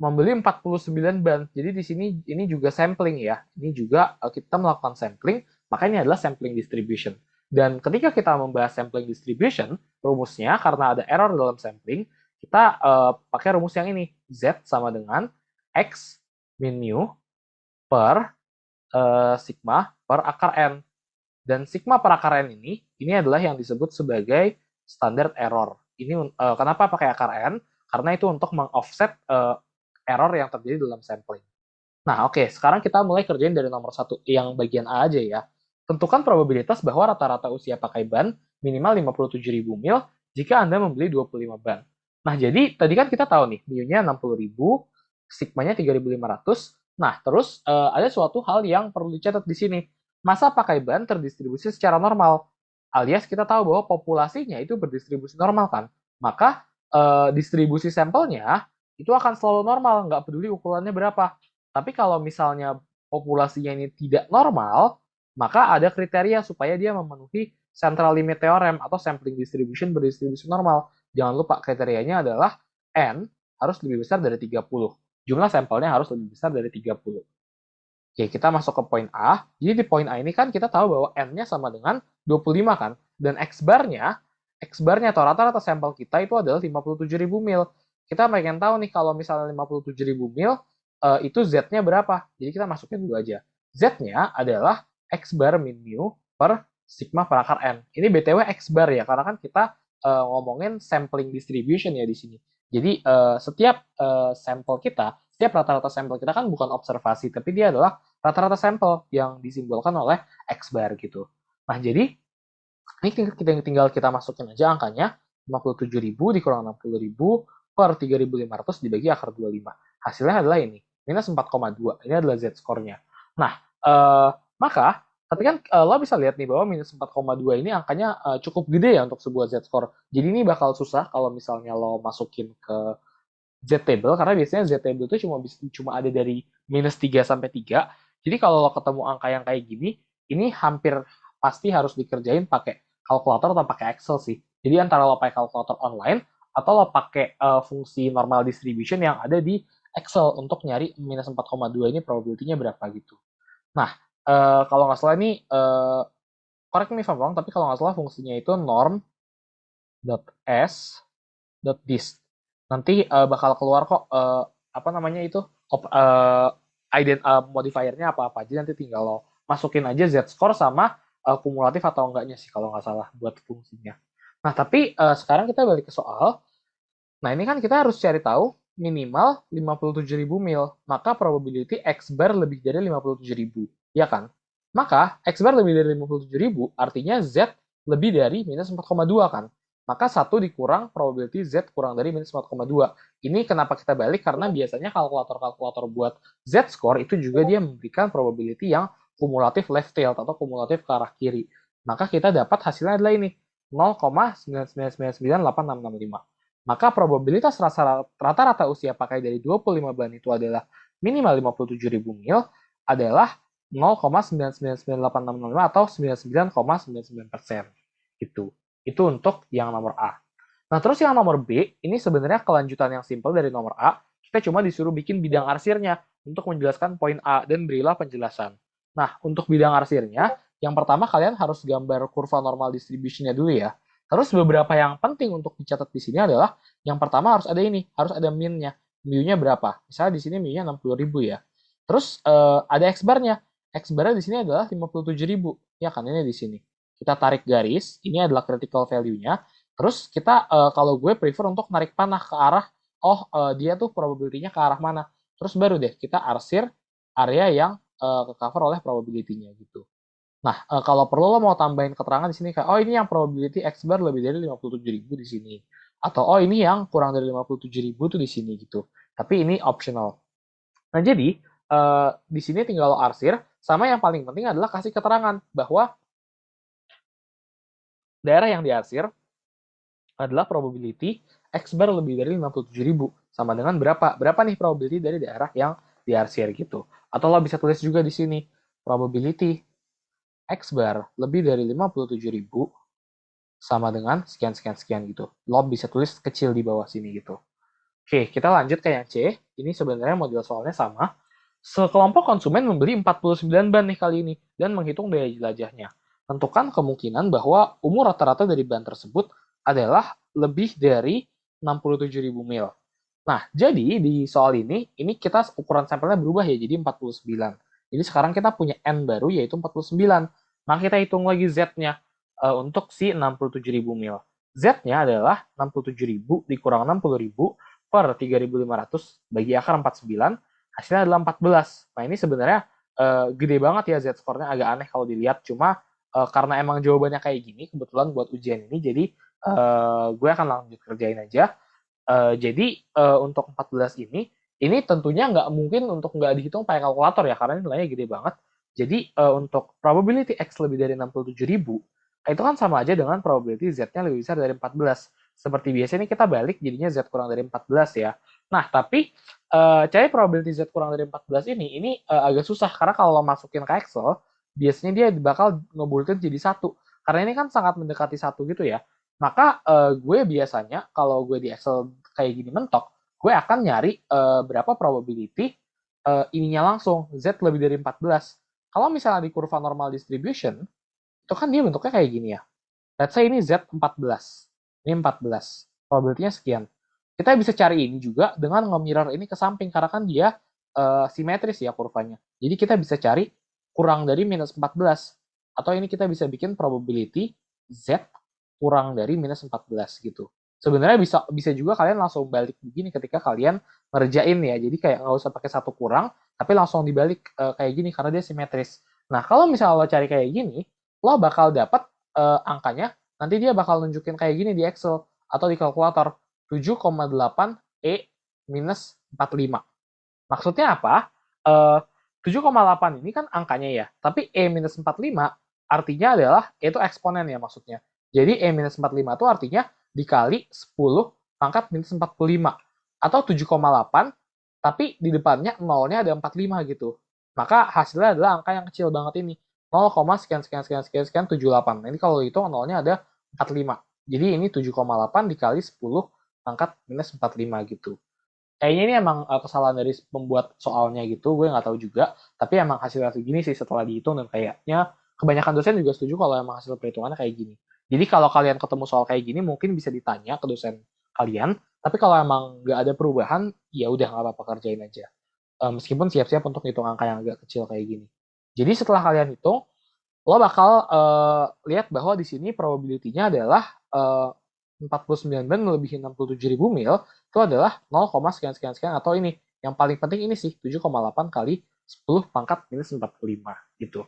membeli 49 ban. Jadi di sini ini juga sampling ya. Ini juga kita melakukan sampling, maka ini adalah sampling distribution. Dan ketika kita membahas sampling distribution, rumusnya karena ada error dalam sampling, kita pakai rumus yang ini. Z sama dengan X min mu per sigma per akar N. Dan sigma per akar N ini adalah yang disebut sebagai standard error. Ini kenapa pakai akar N? Karena itu untuk mengoffset error yang terjadi dalam sampling. Nah, oke, sekarang kita mulai kerjain dari nomor satu, yang bagian A aja ya. Tentukan probabilitas bahwa rata-rata usia pakai ban minimal 57.000 mil jika Anda membeli 25 ban. Nah, jadi tadi kan kita tahu nih, mu-nya 60.000, sigmanya 3.500. Nah, terus ada suatu hal yang perlu dicatat di sini. Masa pakai ban terdistribusi secara normal, alias kita tahu bahwa populasinya itu berdistribusi normal kan. Maka distribusi sampelnya itu akan selalu normal, nggak peduli ukurannya berapa. Tapi kalau misalnya populasinya ini tidak normal, maka ada kriteria supaya dia memenuhi central limit theorem atau sampling distribution berdistribusi normal. Jangan lupa kriterianya adalah N harus lebih besar dari 30. Jumlah sampelnya harus lebih besar dari 30. Oke, kita masuk ke poin A. Jadi di poin A ini kan kita tahu bahwa N-nya sama dengan 25 kan. Dan X-barnya atau rata-rata sampel kita itu adalah 57.000 mil. Kita pengen tahu nih kalau misalnya 57.000 mil, itu Z-nya berapa? Jadi kita masukin dulu aja. Z-nya adalah X-bar min mu per sigma per akar N. Ini BTW X-bar ya, karena kan kita ngomongin sampling distribution ya di sini. Jadi setiap sampel kita, setiap rata-rata sampel kita kan bukan observasi, tapi dia adalah rata-rata sampel yang disimbolkan oleh X bar gitu. Nah, jadi ini tinggal kita masukin aja angkanya 57.000 dikurang 60.000 per 3.500 dibagi akar 25. Hasilnya adalah ini, minus 4,2. Ini adalah Z-score-nya. Nah, maka tapi kan lo bisa lihat nih bahwa minus 4,2 ini angkanya cukup gede ya untuk sebuah Z-score. Jadi ini bakal susah kalau misalnya lo masukin ke Z-table, karena biasanya Z-table itu cuma ada dari minus 3 sampai 3. Jadi kalau lo ketemu angka yang kayak gini, ini hampir pasti harus dikerjain pakai kalkulator atau pakai Excel sih. Jadi antara lo pakai kalkulator online, atau lo pakai fungsi normal distribution yang ada di Excel untuk nyari minus 4,2 ini probability-nya berapa gitu. Nah, kalau nggak salah ini, correct me if I'm wrong, tapi kalau nggak salah fungsinya itu norm.s.dist. Nanti bakal keluar kok apa namanya itu modifiernya apa-apa aja, nanti tinggal lo masukin aja z-score sama kumulatif atau enggaknya sih kalau nggak salah buat fungsinya. Nah, tapi sekarang kita balik ke soal. Nah, ini kan kita harus cari tahu minimal 57.000 mil. Maka probability X bar lebih dari 57.000. Ya kan? Maka X bar lebih dari 57.000 artinya Z lebih dari minus 4,2 kan? Maka 1 dikurang probability Z kurang dari minus 4,2. Ini kenapa kita balik? Karena biasanya kalkulator-kalkulator buat Z-score itu juga dia memberikan probability yang kumulatif left tail atau kumulatif ke arah kiri. Maka kita dapat hasilnya adalah ini, 0,9999865. Maka probabilitas rata-rata usia pakai dari 25 bulan itu adalah minimal 57.000 mil adalah 0,9998665 atau 99,99%. Gitu. Itu untuk yang nomor A. Nah, terus yang nomor B, ini sebenarnya kelanjutan yang simpel dari nomor A. Kita cuma disuruh bikin bidang arsirnya untuk menjelaskan poin A dan berilah penjelasan. Nah, untuk bidang arsirnya, yang pertama kalian harus gambar kurva normal distribution-nya dulu ya. Terus beberapa yang penting untuk dicatat di sini adalah yang pertama harus ada ini, harus ada min-nya. Mu-nya berapa? Misalnya di sini mu-nya 60.000 ya. Terus ada X-bar-nya. X-bar-nya di sini adalah 57.000. Ya kan, ini di sini. Kita tarik garis, ini adalah critical value-nya. Terus kita, kalau gue prefer untuk narik panah ke arah, dia tuh probability-nya ke arah mana. Terus baru deh kita arsir area yang ke-cover oleh probability-nya gitu. Nah, kalau perlu lo mau tambahin keterangan di sini kayak, oh ini yang probability X bar lebih dari 57.000 di sini. Atau, oh ini yang kurang dari 57.000 tuh di sini gitu. Tapi ini optional. Nah, jadi, di sini tinggal lo arsir, sama yang paling penting adalah kasih keterangan bahwa daerah yang diarsir adalah probability X bar lebih dari 57.000. Sama dengan berapa? Berapa nih probability dari daerah yang diarsir gitu. Atau lo bisa tulis juga di sini, probability X bar lebih dari 57.000 sama dengan sekian-sekian-sekian gitu. Lo bisa tulis kecil di bawah sini gitu. Oke, kita lanjut ke yang C. Ini sebenarnya model soalnya sama. Sekelompok konsumen membeli 49 ban nih kali ini dan menghitung daya jelajahnya. Tentukan kemungkinan bahwa umur rata-rata dari ban tersebut adalah lebih dari 67.000 mil. Nah, jadi di soal ini kita ukuran sampelnya berubah ya, jadi 49. Jadi sekarang kita punya N baru yaitu 49. Maka kita hitung lagi Z-nya untuk si 67.000 mil. Z-nya adalah 67.000 dikurang 60.000 per 3.500 bagi akar 49, hasilnya adalah 14. Nah, ini sebenarnya gede banget ya Z-score-nya, agak aneh kalau dilihat. Cuma karena emang jawabannya kayak gini, kebetulan buat ujian ini, jadi gue akan lanjut kerjain aja. Jadi untuk 14 ini tentunya nggak mungkin untuk nggak dihitung pakai kalkulator ya, karena nilainya gede banget. Jadi untuk probability X lebih dari 67.000, itu kan sama aja dengan probability Z-nya lebih besar dari 14. Seperti biasa ini kita balik, jadinya Z kurang dari 14 ya. Nah, tapi cari probability Z kurang dari 14 ini agak susah, karena kalau lo masukin ke Excel, biasanya dia bakal ngebulletin jadi satu. Karena ini kan sangat mendekati satu gitu ya. Maka gue biasanya kalau gue di Excel kayak gini mentok, gue akan nyari berapa probability ininya langsung, Z lebih dari 14. Kalau misalnya di kurva normal distribution, itu kan dia bentuknya kayak gini ya. Let's say ini Z 14. Ini 14. Probability-nya sekian. Kita bisa cari ini juga dengan nge-mirror ini ke samping, karena kan dia simetris ya kurvanya. Jadi kita bisa cari kurang dari minus 14. Atau ini kita bisa bikin probability Z kurang dari minus 14 gitu. Sebenarnya bisa bisa juga kalian langsung balik begini ketika kalian ngerjain ya. Jadi kayak nggak usah pakai satu kurang, tapi langsung dibalik kayak gini karena dia simetris. Nah, kalau misalnya lo cari kayak gini, lo bakal dapat angkanya, nanti dia bakal nunjukin kayak gini di Excel atau di kalkulator, 7,8 E minus 45. Maksudnya apa? 7,8 ini kan angkanya ya, tapi E minus 45 artinya adalah E itu eksponen ya maksudnya. Jadi E minus 45 itu artinya dikali 10 pangkat minus 45. Atau 7,8, tapi di depannya nolnya ada 45 gitu. Maka hasilnya adalah angka yang kecil banget ini. 0, sekian sekian sekian sekian sekian 78. Nah, ini kalau itu nolnya ada 45. Jadi ini 7,8 dikali 10 pangkat minus 45 gitu. Kayaknya ini emang kesalahan dari pembuat soalnya gitu, gue nggak tahu juga. Tapi emang hasilnya segini sih setelah dihitung, dan kayaknya kebanyakan dosen juga setuju kalau emang hasil perhitungannya kayak gini. Jadi kalau kalian ketemu soal kayak gini, mungkin bisa ditanya ke dosen kalian. Tapi kalau emang nggak ada perubahan, ya udah nggak apa-apa, kerjain aja. Meskipun siap-siap untuk hitung angka yang agak kecil kayak gini. Jadi setelah kalian hitung, lo bakal lihat bahwa di sini probability-nya adalah 49 band melebihi 67.000 mil, itu adalah 0, sekian sekian sekian, atau ini yang paling penting ini sih 7,8 kali 10 pangkat minus 45 gitu.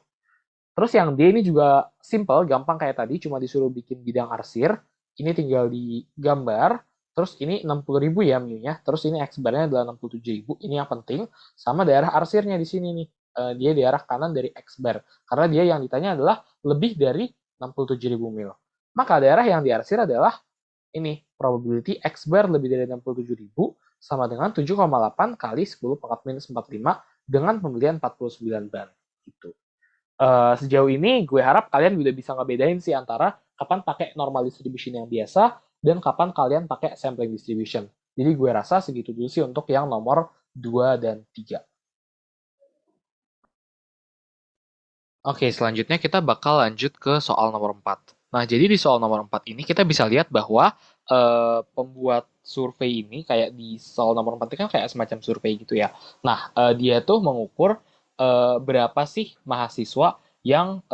Terus yang D ini juga simple, gampang kayak tadi, cuma disuruh bikin bidang arsir. Ini tinggal digambar. Terus ini 60.000 ya mu-nya. Terus ini X bar-nya adalah 67.000. Ini yang penting. Sama daerah arsirnya di sini nih. Dia di arah kanan dari X bar. Karena dia yang ditanya adalah lebih dari 67.000 mil. Maka daerah yang diarsir adalah ini. Probability X bar lebih dari 67.000 sama dengan 7,8 kali 10 pangkat minus 45 dengan pembelian 49 ban. Gitu. Sejauh ini gue harap kalian udah bisa ngebedain sih antara kapan pakai normal distribution yang biasa dan kapan kalian pakai sampling distribution. Jadi gue rasa segitu dulu sih untuk yang nomor 2 dan 3. Oke, selanjutnya kita bakal lanjut ke soal nomor 4. Nah, jadi di soal nomor 4 ini kita bisa lihat bahwa pembuat survei ini kayak di soal nomor 4 ini kan kayak semacam survei gitu ya. Nah, dia tuh mengukur berapa sih mahasiswa yang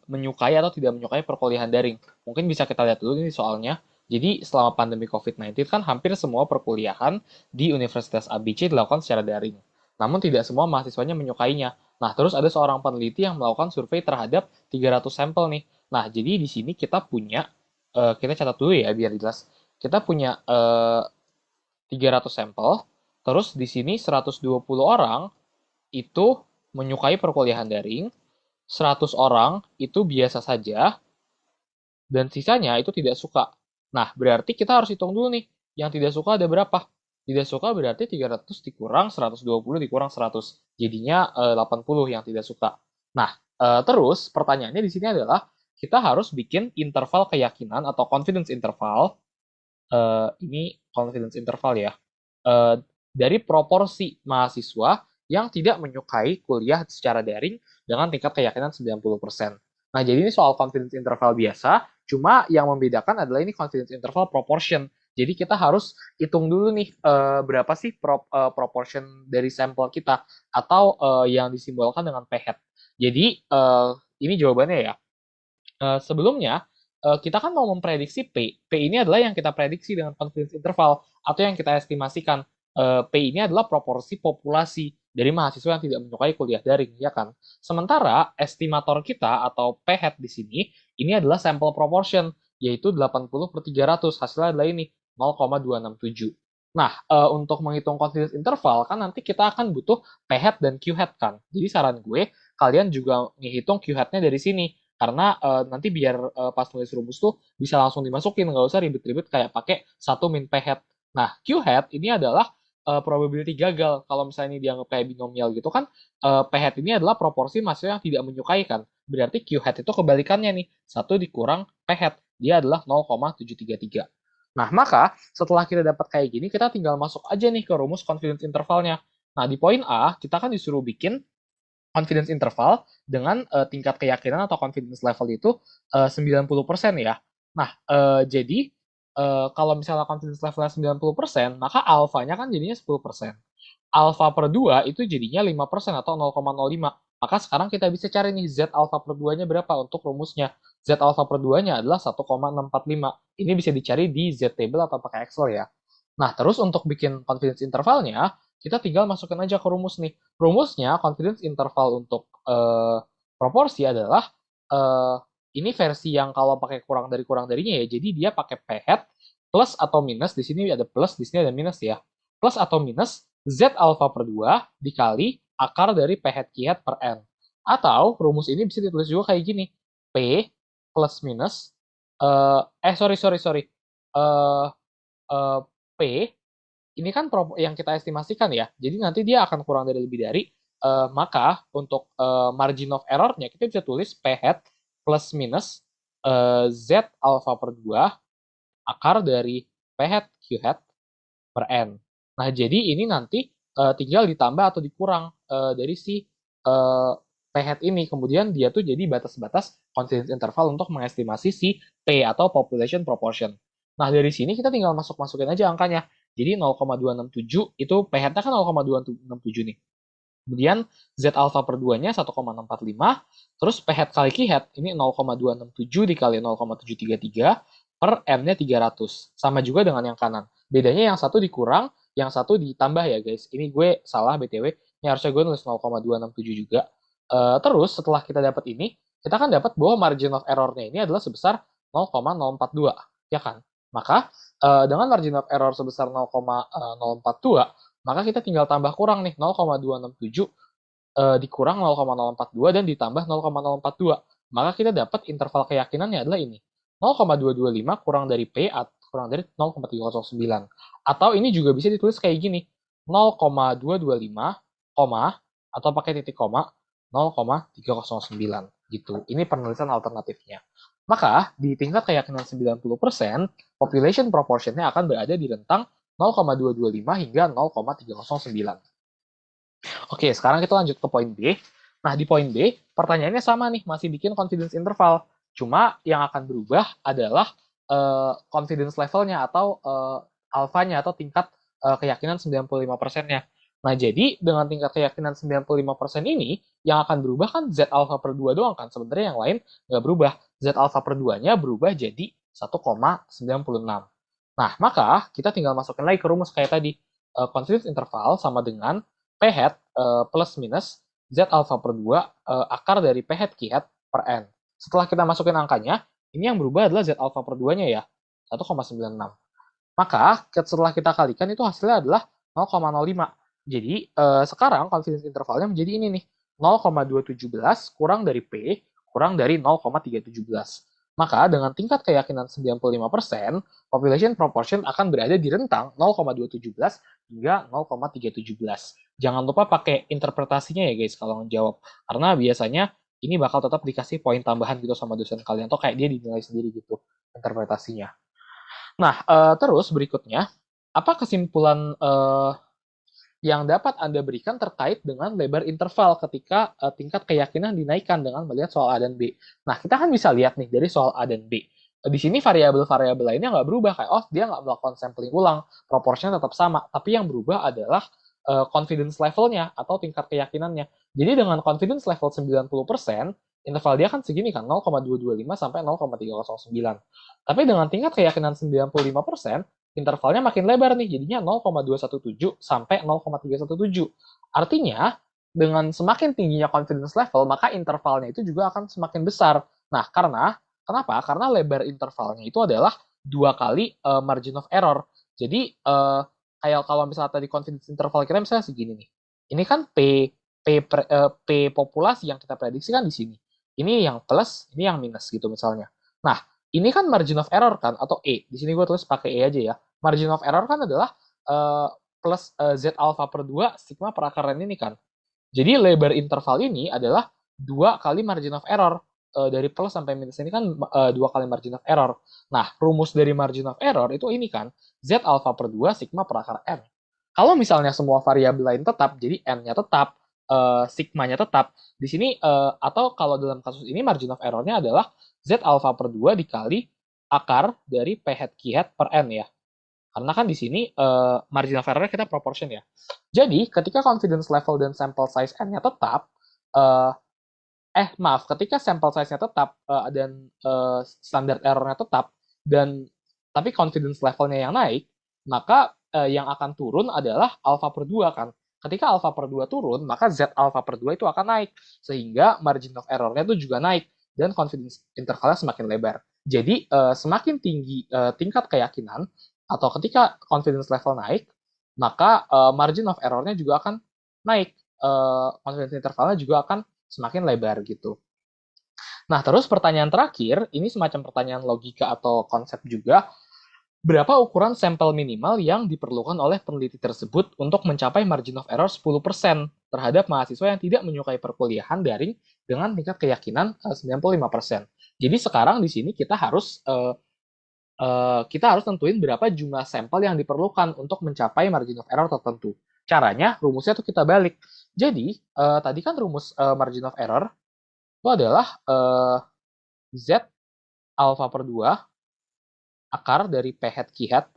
menyukai atau tidak menyukai perkuliahan daring. Mungkin bisa kita lihat dulu ini soalnya. Jadi selama pandemi COVID-19 kan hampir semua perkuliahan di Universitas ABC dilakukan secara daring. Namun tidak semua mahasiswanya menyukainya. Nah, terus ada seorang peneliti yang melakukan survei terhadap 300 sampel nih. Nah, jadi di sini kita punya, kita catat dulu ya biar jelas. Kita punya 300 sampel, terus di sini 120 orang itu menyukai perkuliahan daring, 100 orang itu biasa saja, dan sisanya itu tidak suka. Nah, berarti kita harus hitung dulu nih, yang tidak suka ada berapa? Tidak suka berarti 300 dikurang 120 dikurang 100. Jadinya 80 yang tidak suka. Nah, terus pertanyaannya di sini adalah kita harus bikin interval keyakinan atau confidence interval. Ini confidence interval ya. Eh, dari proporsi mahasiswa yang tidak menyukai kuliah secara daring dengan tingkat keyakinan 90%. Nah, jadi ini soal confidence interval biasa, cuma yang membedakan adalah ini confidence interval proportion. Jadi kita harus hitung dulu nih berapa sih proportion dari sampel kita atau yang disimbolkan dengan p hat. Jadi ini jawabannya ya. Sebelumnya kita kan mau memprediksi P. P ini adalah yang kita prediksi dengan confidence interval atau yang kita estimasikan. P ini adalah proporsi populasi dari mahasiswa yang tidak menyukai kuliah daring, ya kan? Sementara estimator kita atau P hat di sini ini adalah sample proportion, yaitu 80 per 300. Hasilnya adalah ini 0,267. Nah, untuk menghitung confidence interval kan nanti kita akan butuh P hat dan Q hat kan. Jadi saran gue, kalian juga ngitung Q hat-nya dari sini karena nanti biar pas nulis rumus tuh bisa langsung dimasukin, nggak usah ribet-ribet kayak pakai 1 min p hat. Nah, q hat ini adalah probability gagal. Kalau misalnya ini dianggap kayak binomial gitu kan, p hat ini adalah proporsi mahasiswa yang tidak menyukai kan. Berarti q hat itu kebalikannya nih, 1 dikurang p hat. Dia adalah 0,733. Nah, maka setelah kita dapat kayak gini, kita tinggal masuk aja nih ke rumus confidence intervalnya. Nah, di poin A, kita kan disuruh bikin confidence interval dengan tingkat keyakinan atau confidence level itu 90% ya. Nah, jadi kalau misalnya confidence levelnya 90%, maka alfanya kan jadinya 10%. Alfa per 2 itu jadinya 5% atau 0,05. Maka sekarang kita bisa cari nih Z alfa per 2-nya berapa untuk rumusnya. Z alfa per 2-nya adalah 1,645. Ini bisa dicari di Z table atau pakai Excel ya. Nah, terus untuk bikin confidence intervalnya, kita tinggal masukin aja ke rumus nih. Rumusnya confidence interval untuk proporsi adalah uh, ini versi yang kalau pakai kurang darinya ya. Jadi dia pakai p hat plus atau minus, di sini ada plus, di sini ada minus ya. Plus atau minus Z alfa per 2 dikali akar dari p hat q hat per n. Atau rumus ini bisa ditulis juga kayak gini. P plus minus sorry. Uh, P ini kan yang kita estimasikan ya. Jadi nanti dia akan kurang dari lebih dari. Maka untuk margin of error-nya kita bisa tulis P hat plus minus Z alpha per 2 akar dari P hat Q hat per N. Nah, jadi ini nanti tinggal ditambah atau dikurang dari si P hat ini. Kemudian dia tuh jadi batas-batas confidence interval untuk mengestimasi si P atau population proportion. Nah, dari sini kita tinggal masukin aja angkanya. Jadi 0,267 itu p hat-nya kan 0,267 nih. Kemudian Z alpha per 2-nya 1,645, terus P hat kali Q hat ini 0,267 dikali 0,733, per N-nya 300. Sama juga dengan yang kanan. Bedanya yang satu dikurang, yang satu ditambah ya guys. Ini gue salah BTW. Ini harusnya gue nulis 0,267 juga. Terus setelah kita dapat ini, kita kan dapat bahwa margin of error-nya ini adalah sebesar 0,042. Ya kan? Maka dengan margin of error sebesar 0,042, maka kita tinggal tambah kurang nih 0,267 dikurang 0,042 dan ditambah 0,042. Maka kita dapat interval keyakinannya adalah ini. 0,225 kurang dari P atau kurang dari 0,309. Atau ini juga bisa ditulis kayak gini. 0,225, atau pakai titik koma 0,309 gitu. Ini penulisan alternatifnya. Maka di tingkat keyakinan 90%, population proportionnya akan berada di rentang 0,225 hingga 0,309. Oke, sekarang kita lanjut ke poin B. Nah, di poin B, pertanyaannya sama nih, masih bikin confidence interval. Cuma yang akan berubah adalah confidence levelnya atau alfanya atau tingkat keyakinan 95%-nya. Nah, jadi dengan tingkat keyakinan 95% ini, yang akan berubah kan Z alpha per 2 doang kan. Sebenarnya yang lain nggak berubah. Z alpha per 2-nya berubah jadi 1,96. Nah, maka kita tinggal masukin lagi ke rumus kayak tadi. Confidence interval sama dengan P hat plus minus Z alpha per 2 akar dari P hat Q hat per N. Setelah kita masukin angkanya, ini yang berubah adalah Z alpha per 2-nya ya, 1,96. Maka setelah kita kalikan itu hasilnya adalah 0,05. Jadi sekarang confidence intervalnya menjadi ini nih, 0,217 kurang dari P kurang dari 0,317. Maka dengan tingkat keyakinan 95%, population proportion akan berada di rentang 0,217 hingga 0,317. Jangan lupa pakai interpretasinya ya guys kalau ngejawab. Karena biasanya ini bakal tetap dikasih poin tambahan gitu sama dosen kalian. Atau kayak dia dinilai sendiri gitu interpretasinya. Nah, terus berikutnya, apa kesimpulan yang dapat Anda berikan terkait dengan lebar interval ketika tingkat keyakinan dinaikkan dengan melihat soal A dan B. Nah, kita kan bisa lihat nih dari soal A dan B. Di sini variabel-variabel lainnya nggak berubah, kayak oh dia nggak melakukan sampling ulang, proporsinya tetap sama, tapi yang berubah adalah confidence levelnya atau tingkat keyakinannya. Jadi dengan confidence level 90%, interval dia kan segini kan, 0,225 sampai 0,309. Tapi dengan tingkat keyakinan 95%, intervalnya makin lebar nih, jadinya 0,217 sampai 0,317. Artinya, dengan semakin tingginya confidence level, maka intervalnya itu juga akan semakin besar. Nah, kenapa? Karena lebar intervalnya itu adalah 2 kali margin of error. Jadi, kayak kalau misalnya tadi confidence interval kita misalnya segini nih. Ini kan P populasi yang kita prediksi kan di sini. Ini yang plus, ini yang minus gitu misalnya. Nah, ini kan margin of error kan, atau E. Di sini gue tulis pakai E aja ya. Margin of error kan adalah plus Z alpha per 2 sigma per akar N ini kan. Jadi lebar interval ini adalah 2 kali margin of error. Dari plus sampai minus ini kan 2 kali margin of error. Nah, rumus dari margin of error itu ini kan, Z alpha per 2 sigma per akar N. Kalau misalnya semua variabel lain tetap, jadi N-nya tetap, sigma-nya tetap, di sini, atau kalau dalam kasus ini margin of error-nya adalah Z alpha per 2 dikali akar dari P hat Q hat per N ya. Karena kan di sini margin of error kita proportion ya. Jadi, ketika confidence level dan sample size N-nya tetap, ketika sample size-nya tetap dan standard error-nya tetap, dan tapi confidence level-nya yang naik, maka yang akan turun adalah alpha per 2 kan. Ketika alpha per 2 turun, maka Z alpha per 2 itu akan naik. Sehingga margin of error-nya itu juga naik. Dan confidence intervalnya semakin lebar. Jadi, semakin tinggi tingkat keyakinan, atau ketika confidence level naik, maka margin of error-nya juga akan naik. Confidence intervalnya juga akan semakin lebar gitu. Nah, terus pertanyaan terakhir, ini semacam pertanyaan logika atau konsep juga. Berapa ukuran sampel minimal yang diperlukan oleh peneliti tersebut untuk mencapai margin of error 10% terhadap mahasiswa yang tidak menyukai perkuliahan daring dengan tingkat keyakinan 95%. Jadi sekarang di sini kita harus tentuin berapa jumlah sampel yang diperlukan untuk mencapai margin of error tertentu. Caranya, rumusnya tuh kita balik. Jadi, tadi kan rumus margin of error itu adalah Z alpha per 2 akar dari P hat Q hat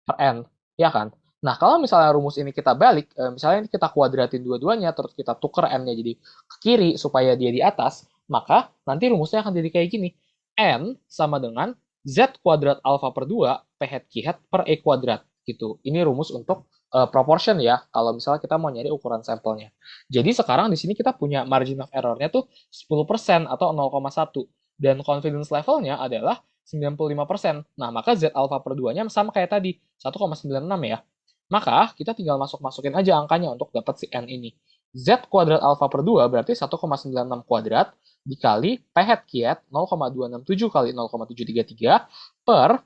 per N, ya kan? Nah, kalau misalnya rumus ini kita balik, misalnya kita kuadratin dua-duanya, terus kita tuker N-nya jadi ke kiri supaya dia di atas, maka nanti rumusnya akan jadi kayak gini. N sama dengan Z kuadrat alfa per 2 P hat Q hat per E kuadrat gitu. Ini rumus untuk proportion ya, kalau misalnya kita mau nyari ukuran sampelnya. Jadi sekarang di sini kita punya margin of error-nya tuh 10% atau 0,1 dan confidence level-nya adalah 95%. Nah, maka Z alpha per 2-nya sama kayak tadi, 1,96 ya. Maka kita tinggal masukin aja angkanya untuk dapat si N ini. Z kuadrat alpha per 2 berarti 1,96 kuadrat dikali P hat Q hat 0,267 kali 0,733 per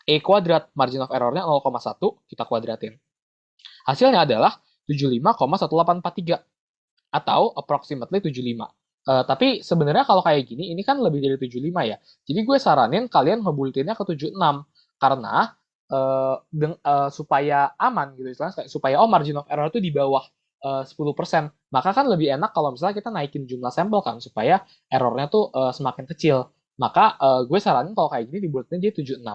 E kuadrat, margin of error-nya 0,1, kita kuadratin. Hasilnya adalah 75,1843 atau approximately 75. Tapi sebenarnya kalau kayak gini, ini kan lebih dari 75 ya. Jadi gue saranin kalian ngebulletinnya ke 76 karena supaya aman gitu istilahnya, supaya margin of error itu di bawah 10%. Maka kan lebih enak kalau misalnya kita naikin jumlah sampel kan supaya errornya tuh semakin kecil. Maka gue saranin kalau kayak gini dibuatnya jadi 76.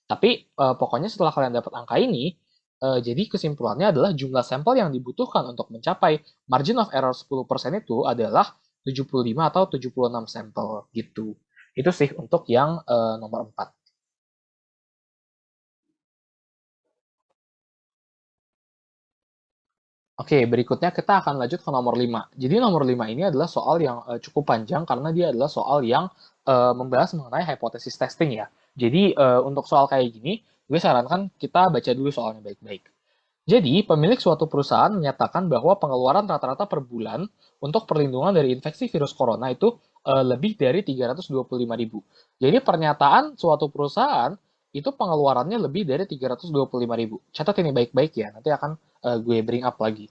Tapi pokoknya setelah kalian dapat angka ini, jadi kesimpulannya adalah jumlah sampel yang dibutuhkan untuk mencapai margin of error 10% itu adalah 75 atau 76 sampel gitu. Itu sih untuk yang nomor 4. Oke, berikutnya kita akan lanjut ke nomor 5. Jadi nomor 5 ini adalah soal yang cukup panjang karena dia adalah soal yang membahas mengenai hypothesis testing ya. Jadi untuk soal kayak gini, gue sarankan kita baca dulu soalnya baik-baik. Jadi, pemilik suatu perusahaan menyatakan bahwa pengeluaran rata-rata per bulan untuk perlindungan dari infeksi virus corona itu lebih dari 325.000. Jadi, pernyataan suatu perusahaan itu pengeluarannya lebih dari 325.000. Catat ini baik-baik ya, nanti akan gue bring up lagi.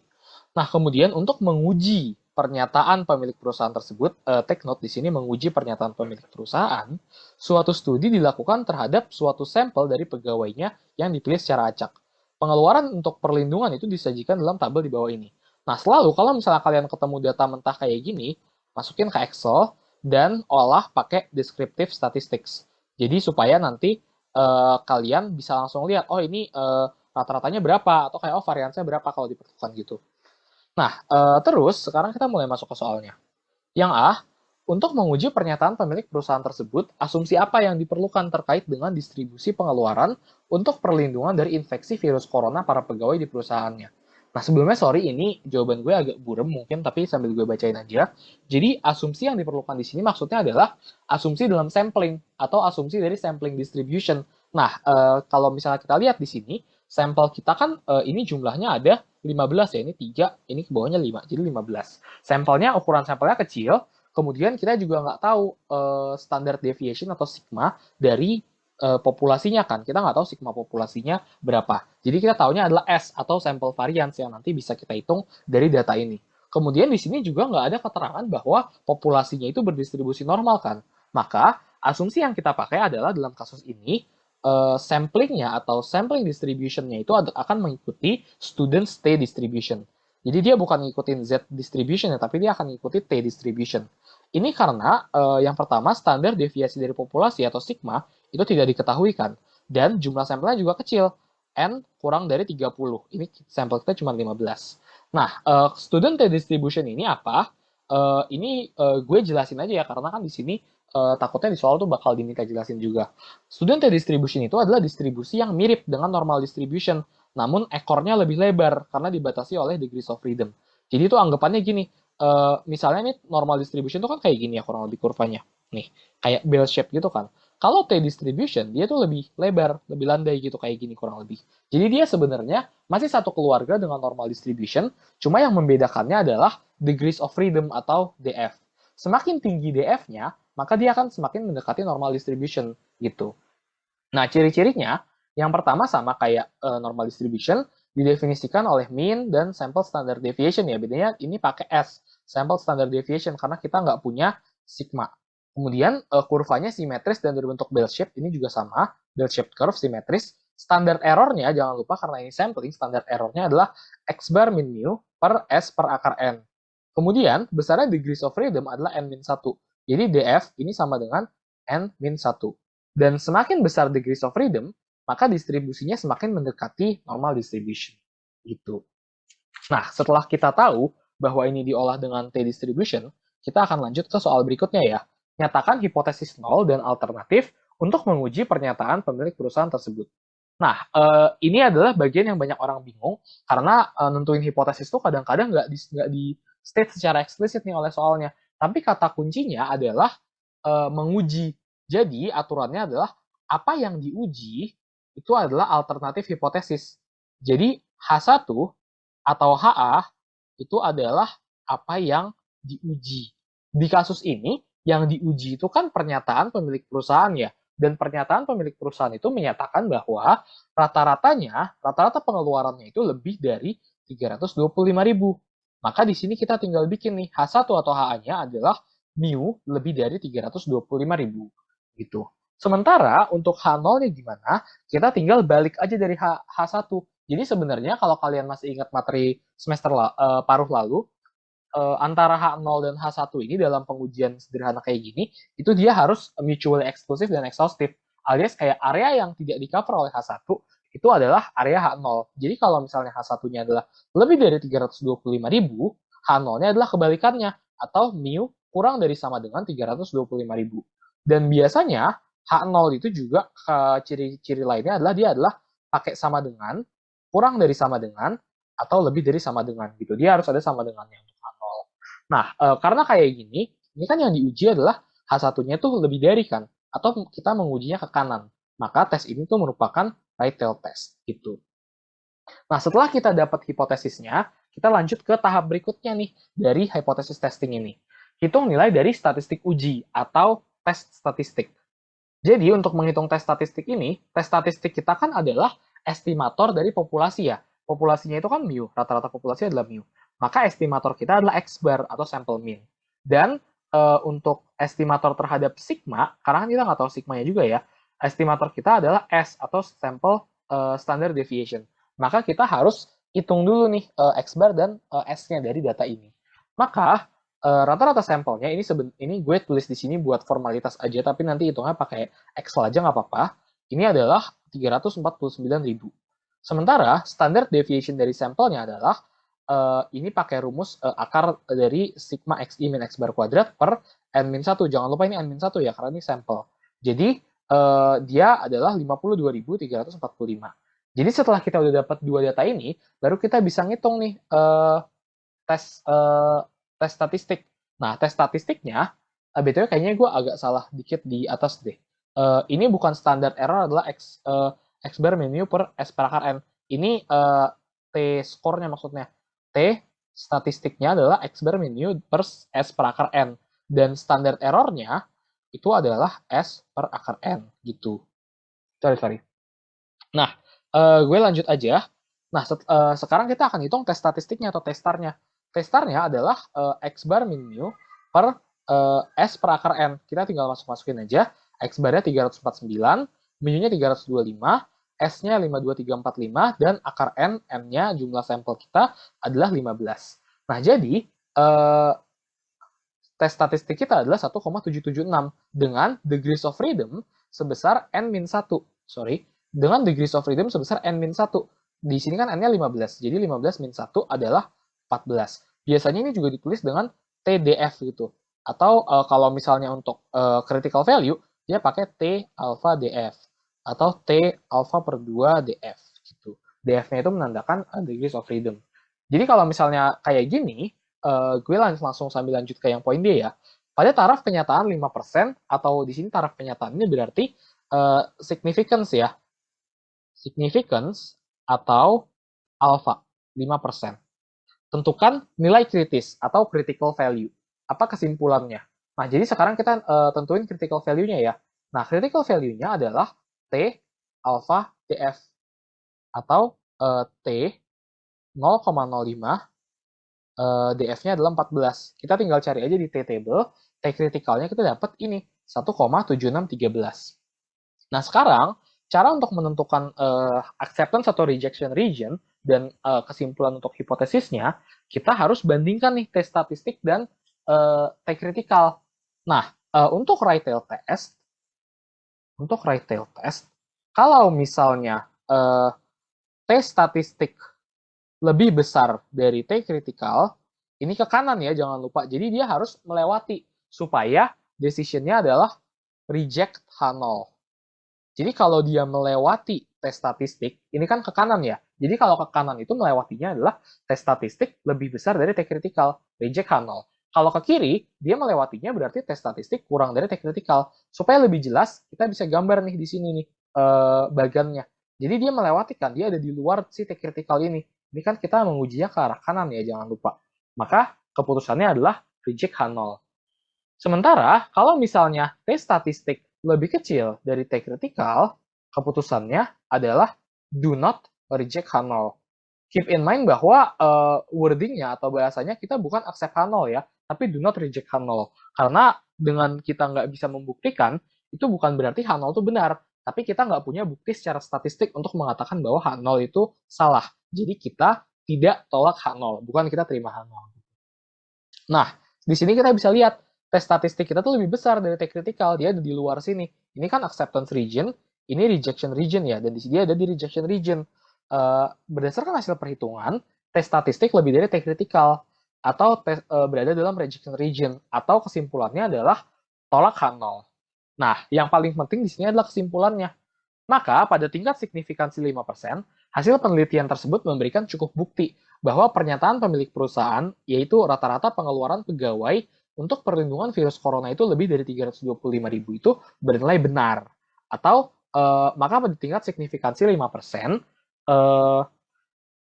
Nah, kemudian untuk menguji pernyataan pemilik perusahaan tersebut, take note di sini menguji pernyataan pemilik perusahaan, suatu studi dilakukan terhadap suatu sampel dari pegawainya yang dipilih secara acak. Pengeluaran untuk perlindungan itu disajikan dalam tabel di bawah ini. Nah, selalu kalau misalnya kalian ketemu data mentah kayak gini, masukin ke Excel dan olah pakai descriptive statistics. Jadi supaya nanti kalian bisa langsung lihat, oh ini rata-ratanya berapa, atau kayak oh variansnya berapa kalau diperlukan gitu. Nah, terus sekarang kita mulai masuk ke soalnya. Yang A, untuk menguji pernyataan pemilik perusahaan tersebut, asumsi apa yang diperlukan terkait dengan distribusi pengeluaran untuk perlindungan dari infeksi virus corona para pegawai di perusahaannya. Nah, sebelumnya sorry ini jawaban gue agak burem mungkin, tapi sambil gue bacain aja. Jadi, asumsi yang diperlukan di sini maksudnya adalah asumsi dalam sampling atau asumsi dari sampling distribution. Nah, kalau misalnya kita lihat di sini, sampel kita kan ini jumlahnya ada 15 ya, ini 3, ini ke bawahnya 5, jadi 15. Sampelnya, ukuran sampelnya kecil, kemudian kita juga nggak tahu standard deviation atau sigma dari populasinya kan. Kita nggak tahu sigma populasinya berapa. Jadi kita tahunya adalah S atau sample variance yang nanti bisa kita hitung dari data ini. Kemudian di sini juga nggak ada keterangan bahwa populasinya itu berdistribusi normal kan. Maka asumsi yang kita pakai adalah dalam kasus ini samplingnya atau sampling distributionnya itu akan mengikuti student stay distribution. Jadi dia bukan ngikutin Z distribution ya, tapi dia akan ngikuti T distribution. Ini karena yang pertama standar deviasi dari populasi atau sigma itu tidak diketahui kan. Dan jumlah sampelnya juga kecil. N kurang dari 30. Ini sampel kita cuma 15. Nah, student T distribution ini apa? Ini gue jelasin aja ya karena kan di sini takutnya di soal tuh bakal diminta jelasin juga. Student T distribution itu adalah distribusi yang mirip dengan normal distribution, namun ekornya lebih lebar karena dibatasi oleh degrees of freedom. Jadi itu anggapannya gini, misalnya nih normal distribution itu kan kayak gini ya kurang lebih kurvanya. Nih, kayak bell shape gitu kan. Kalau T distribution, dia tuh lebih lebar, lebih landai gitu kayak gini kurang lebih. Jadi dia sebenarnya masih satu keluarga dengan normal distribution, cuma yang membedakannya adalah degrees of freedom atau DF. Semakin tinggi DF-nya, maka dia akan semakin mendekati normal distribution gitu. Nah, ciri-cirinya yang pertama sama kayak normal distribution, didefinisikan oleh mean dan sample standard deviation ya. Bedanya ini pakai S, sample standard deviation, karena kita nggak punya sigma. Kemudian kurvanya simetris dan berbentuk bell shape, ini juga sama, bell shaped curve simetris. Standard errornya, jangan lupa karena ini sampling, standard errornya adalah X bar min mu per S per akar N. Kemudian, besarnya degrees of freedom adalah N min 1. Jadi DF ini sama dengan N min 1. Dan semakin besar degrees of freedom, maka distribusinya semakin mendekati normal distribution. Gitu. Nah, setelah kita tahu bahwa ini diolah dengan T distribution, kita akan lanjut ke soal berikutnya ya. Nyatakan hipotesis nol dan alternatif untuk menguji pernyataan pemilik perusahaan tersebut. Nah, ini adalah bagian yang banyak orang bingung karena nentuin hipotesis itu kadang-kadang nggak di state secara eksplisit nih oleh soalnya. Tapi kata kuncinya adalah menguji. Jadi aturannya adalah apa yang diuji itu adalah alternatif hipotesis. Jadi H1 atau HA itu adalah apa yang diuji. Di kasus ini, yang diuji itu kan pernyataan pemilik perusahaan ya. Dan pernyataan pemilik perusahaan itu menyatakan bahwa rata-rata pengeluarannya itu lebih dari 325.000. Maka di sini kita tinggal bikin nih, H1 atau HA-nya adalah mu lebih dari 325.000 gitu. Sementara untuk H0-nya gimana? Kita tinggal balik aja dari H1. Jadi sebenarnya kalau kalian masih ingat materi semester paruh lalu, antara H0 dan H1 ini dalam pengujian sederhana kayak gini, itu dia harus mutually exclusive dan exhaustive. Alias kayak area yang tidak di-cover oleh H1, itu adalah area H0. Jadi kalau misalnya H1-nya adalah lebih dari 325.000, H0-nya adalah kebalikannya, atau mu kurang dari sama dengan 325.000. Dan biasanya H0 itu juga ciri-ciri lainnya adalah dia adalah pakai sama dengan, kurang dari sama dengan, atau lebih dari sama dengan gitu. Dia harus ada sama dengannya untuk H0. Nah, karena kayak gini, ini kan yang diuji adalah H1-nya tuh lebih dari kan, atau kita mengujinya ke kanan. Maka tes ini tuh merupakan right tail test gitu. Nah, setelah kita dapat hipotesisnya, kita lanjut ke tahap berikutnya nih dari hipotesis testing ini. Hitung nilai dari statistik uji atau tes statistik. Jadi untuk menghitung tes statistik ini, tes statistik kita kan adalah estimator dari populasi ya. Populasinya itu kan mu, rata-rata populasi adalah mu. Maka estimator kita adalah X bar atau sample mean. Dan untuk estimator terhadap sigma, karena kan kita nggak tahu sigmanya juga ya, estimator kita adalah S atau sample standard deviation. Maka kita harus hitung dulu nih X bar dan S-nya dari data ini. Maka rata-rata sampelnya ini gue tulis di sini buat formalitas aja, tapi nanti hitungnya pakai Excel aja nggak apa-apa. Ini adalah 349.000. Sementara standard deviation dari sampelnya adalah ini pakai rumus akar dari sigma xi min x bar kuadrat per n min 1. Jangan lupa ini n min 1 ya, karena ini sampel. Jadi dia adalah 52.345. Jadi setelah kita udah dapat dua data ini, baru kita bisa ngitung nih tes tes statistik. Nah, tes statistiknya, BTW kayaknya gue agak salah dikit di atas deh. Ini bukan standar error adalah X bar min mu per S per akar N. Ini T skornya maksudnya. T statistiknya adalah X bar min mu per S per akar N. Dan standar errornya itu adalah S per akar N gitu. Sorry. Nah, gue lanjut aja. Nah, sekarang kita akan hitung tes statistiknya atau testarnya. Testarnya adalah X bar min mu per S per akar N. Kita tinggal masukin aja. X barnya 349, mu-nya 325, S-nya 52345, dan akar N, N-nya jumlah sampel kita adalah 15. Nah, jadi tes statistik kita adalah 1,776 dengan degrees of freedom sebesar N-1. Dengan degrees of freedom sebesar N-1. Di sini kan N-nya 15, jadi 15 min 1 adalah 14. Biasanya ini juga ditulis dengan TDF gitu. Atau kalau misalnya untuk critical value, dia pakai T alpha DF. Atau T alpha per 2 DF gitu. DF-nya itu menandakan degrees of freedom. Jadi kalau misalnya kayak gini, gue langsung sambil lanjut ke yang poin D ya. Pada taraf kenyataan 5%, atau di sini taraf kenyataannya berarti significance ya. Significance atau alpha 5%. Tentukan nilai kritis atau critical value. Apa kesimpulannya? Nah, jadi sekarang kita tentuin critical value-nya ya. Nah, critical value-nya adalah T alpha DF atau T 0,05 DF-nya adalah 14. Kita tinggal cari aja di T-table, T kritikalnya kita dapat ini 1,7613. Nah, sekarang cara untuk menentukan acceptance atau rejection region dan kesimpulan untuk hipotesisnya, kita harus bandingkan nih T statistik dan T kritikal. Nah, untuk right tail test, kalau misalnya T statistik lebih besar dari T kritikal, ini ke kanan ya, jangan lupa. Jadi dia harus melewati supaya decision-nya adalah reject H0. Jadi kalau dia melewati tes statistik, ini kan ke kanan ya. Jadi kalau ke kanan itu melewatinya adalah tes statistik lebih besar dari T critical, reject H0. Kalau ke kiri, dia melewatinya berarti tes statistik kurang dari T critical. Supaya lebih jelas, kita bisa gambar nih di sini nih bagannya. Jadi dia melewati kan, dia ada di luar si T critical ini. Ini kan kita mengujinya ke arah kanan ya, jangan lupa. Maka keputusannya adalah reject H0. Sementara kalau misalnya T statistik lebih kecil dari T critical, keputusannya adalah do not reject H0. Keep in mind bahwa wordingnya atau bahasanya kita bukan accept H0 ya, tapi do not reject H0. Karena dengan kita nggak bisa membuktikan, itu bukan berarti H0 itu benar, tapi kita nggak punya bukti secara statistik untuk mengatakan bahwa H0 itu salah. Jadi kita tidak tolak H0, bukan kita terima H0. Nah, di sini kita bisa lihat tes statistik kita tuh lebih besar dari T critical, dia ada di luar sini. Ini kan acceptance region, ini rejection region ya, dan di sini dia ada di rejection region. Berdasarkan hasil perhitungan, tes statistik lebih dari T critical atau berada dalam rejection region, atau kesimpulannya adalah tolak H0. Nah, yang paling penting di sini adalah kesimpulannya. Maka pada tingkat signifikansi 5%, hasil penelitian tersebut memberikan cukup bukti bahwa pernyataan pemilik perusahaan, yaitu rata-rata pengeluaran pegawai untuk perlindungan virus corona itu lebih dari 325.000 itu bernilai benar. Atau maka pada tingkat signifikansi 5%,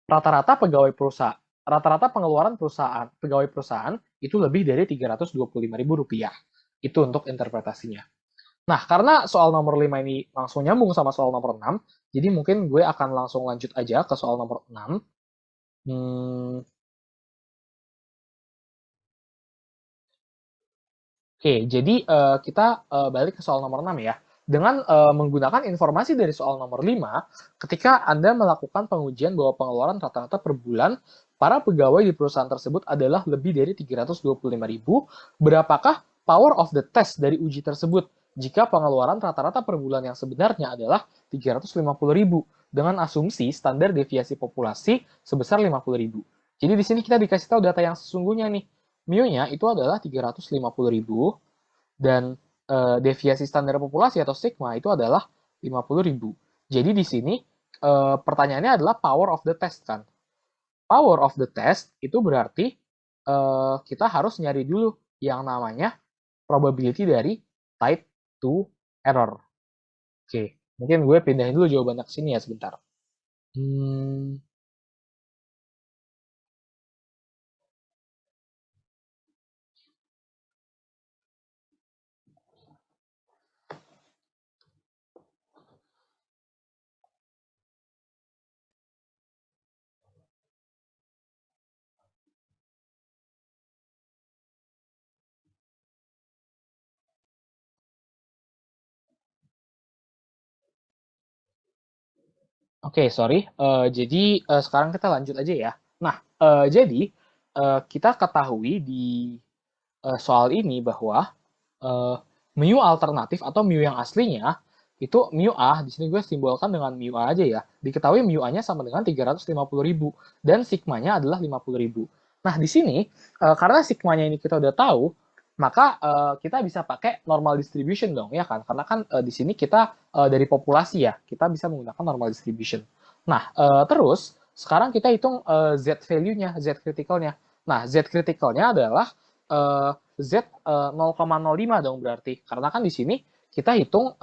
rata-rata pegawai perusahaan, rata-rata pengeluaran pegawai perusahaan itu lebih dari 325.000 rupiah. Itu untuk interpretasinya. Nah, karena soal nomor 5 ini langsung nyambung sama soal nomor 6, jadi mungkin gue akan langsung lanjut aja ke soal nomor 6. Oke, jadi kita balik ke soal nomor 6 ya. Dengan menggunakan informasi dari soal nomor 5, ketika Anda melakukan pengujian bahwa pengeluaran rata-rata per bulan para pegawai di perusahaan tersebut adalah lebih dari 325.000, berapakah power of the test dari uji tersebut jika pengeluaran rata-rata per bulan yang sebenarnya adalah 350.000 dengan asumsi standar deviasi populasi sebesar 50.000. Jadi di sini kita dikasih tahu data yang sesungguhnya nih. Mu-nya itu adalah 350.000 dan deviasi standar populasi atau sigma itu adalah 50.000. Jadi di sini pertanyaannya adalah power of the test kan. Power of the test itu berarti kita harus nyari dulu yang namanya probability dari type 2 error. Oke, mungkin gue pindahin dulu jawabannya ke sini ya sebentar. Oke, sorry. Jadi sekarang kita lanjut aja ya. Nah, jadi kita ketahui di soal ini bahwa uh, mu alternatif atau mu yang aslinya itu mu A, di sini gue simbolkan dengan mu A aja ya. Diketahui mu A-nya sama dengan 350.000 dan sigmanya adalah 50.000. Nah, di sini karena sigmanya ini kita udah tahu, maka kita bisa pakai normal distribution dong ya kan? Karena kan di sini kita dari populasi ya, kita bisa menggunakan normal distribution. Nah, terus sekarang kita hitung Z value-nya, Z critical-nya. Nah, Z critical-nya adalah Z 0,05 dong berarti. Karena kan di sini kita hitung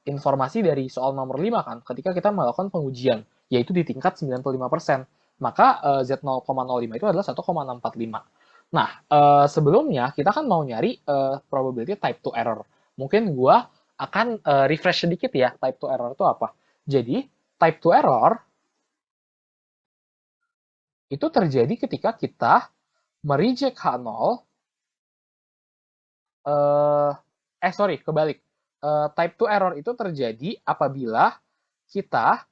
informasi dari soal nomor 5 kan, ketika kita melakukan pengujian, yaitu di tingkat 95%. Maka Z 0,05 itu adalah 1,645. Nah, sebelumnya kita kan mau nyari probability type 2 error. Mungkin gua akan refresh sedikit ya, type 2 error itu apa. Jadi, type 2 error itu terjadi ketika kita mereject H0 sorry, kebalik. Type 2 error itu terjadi apabila kita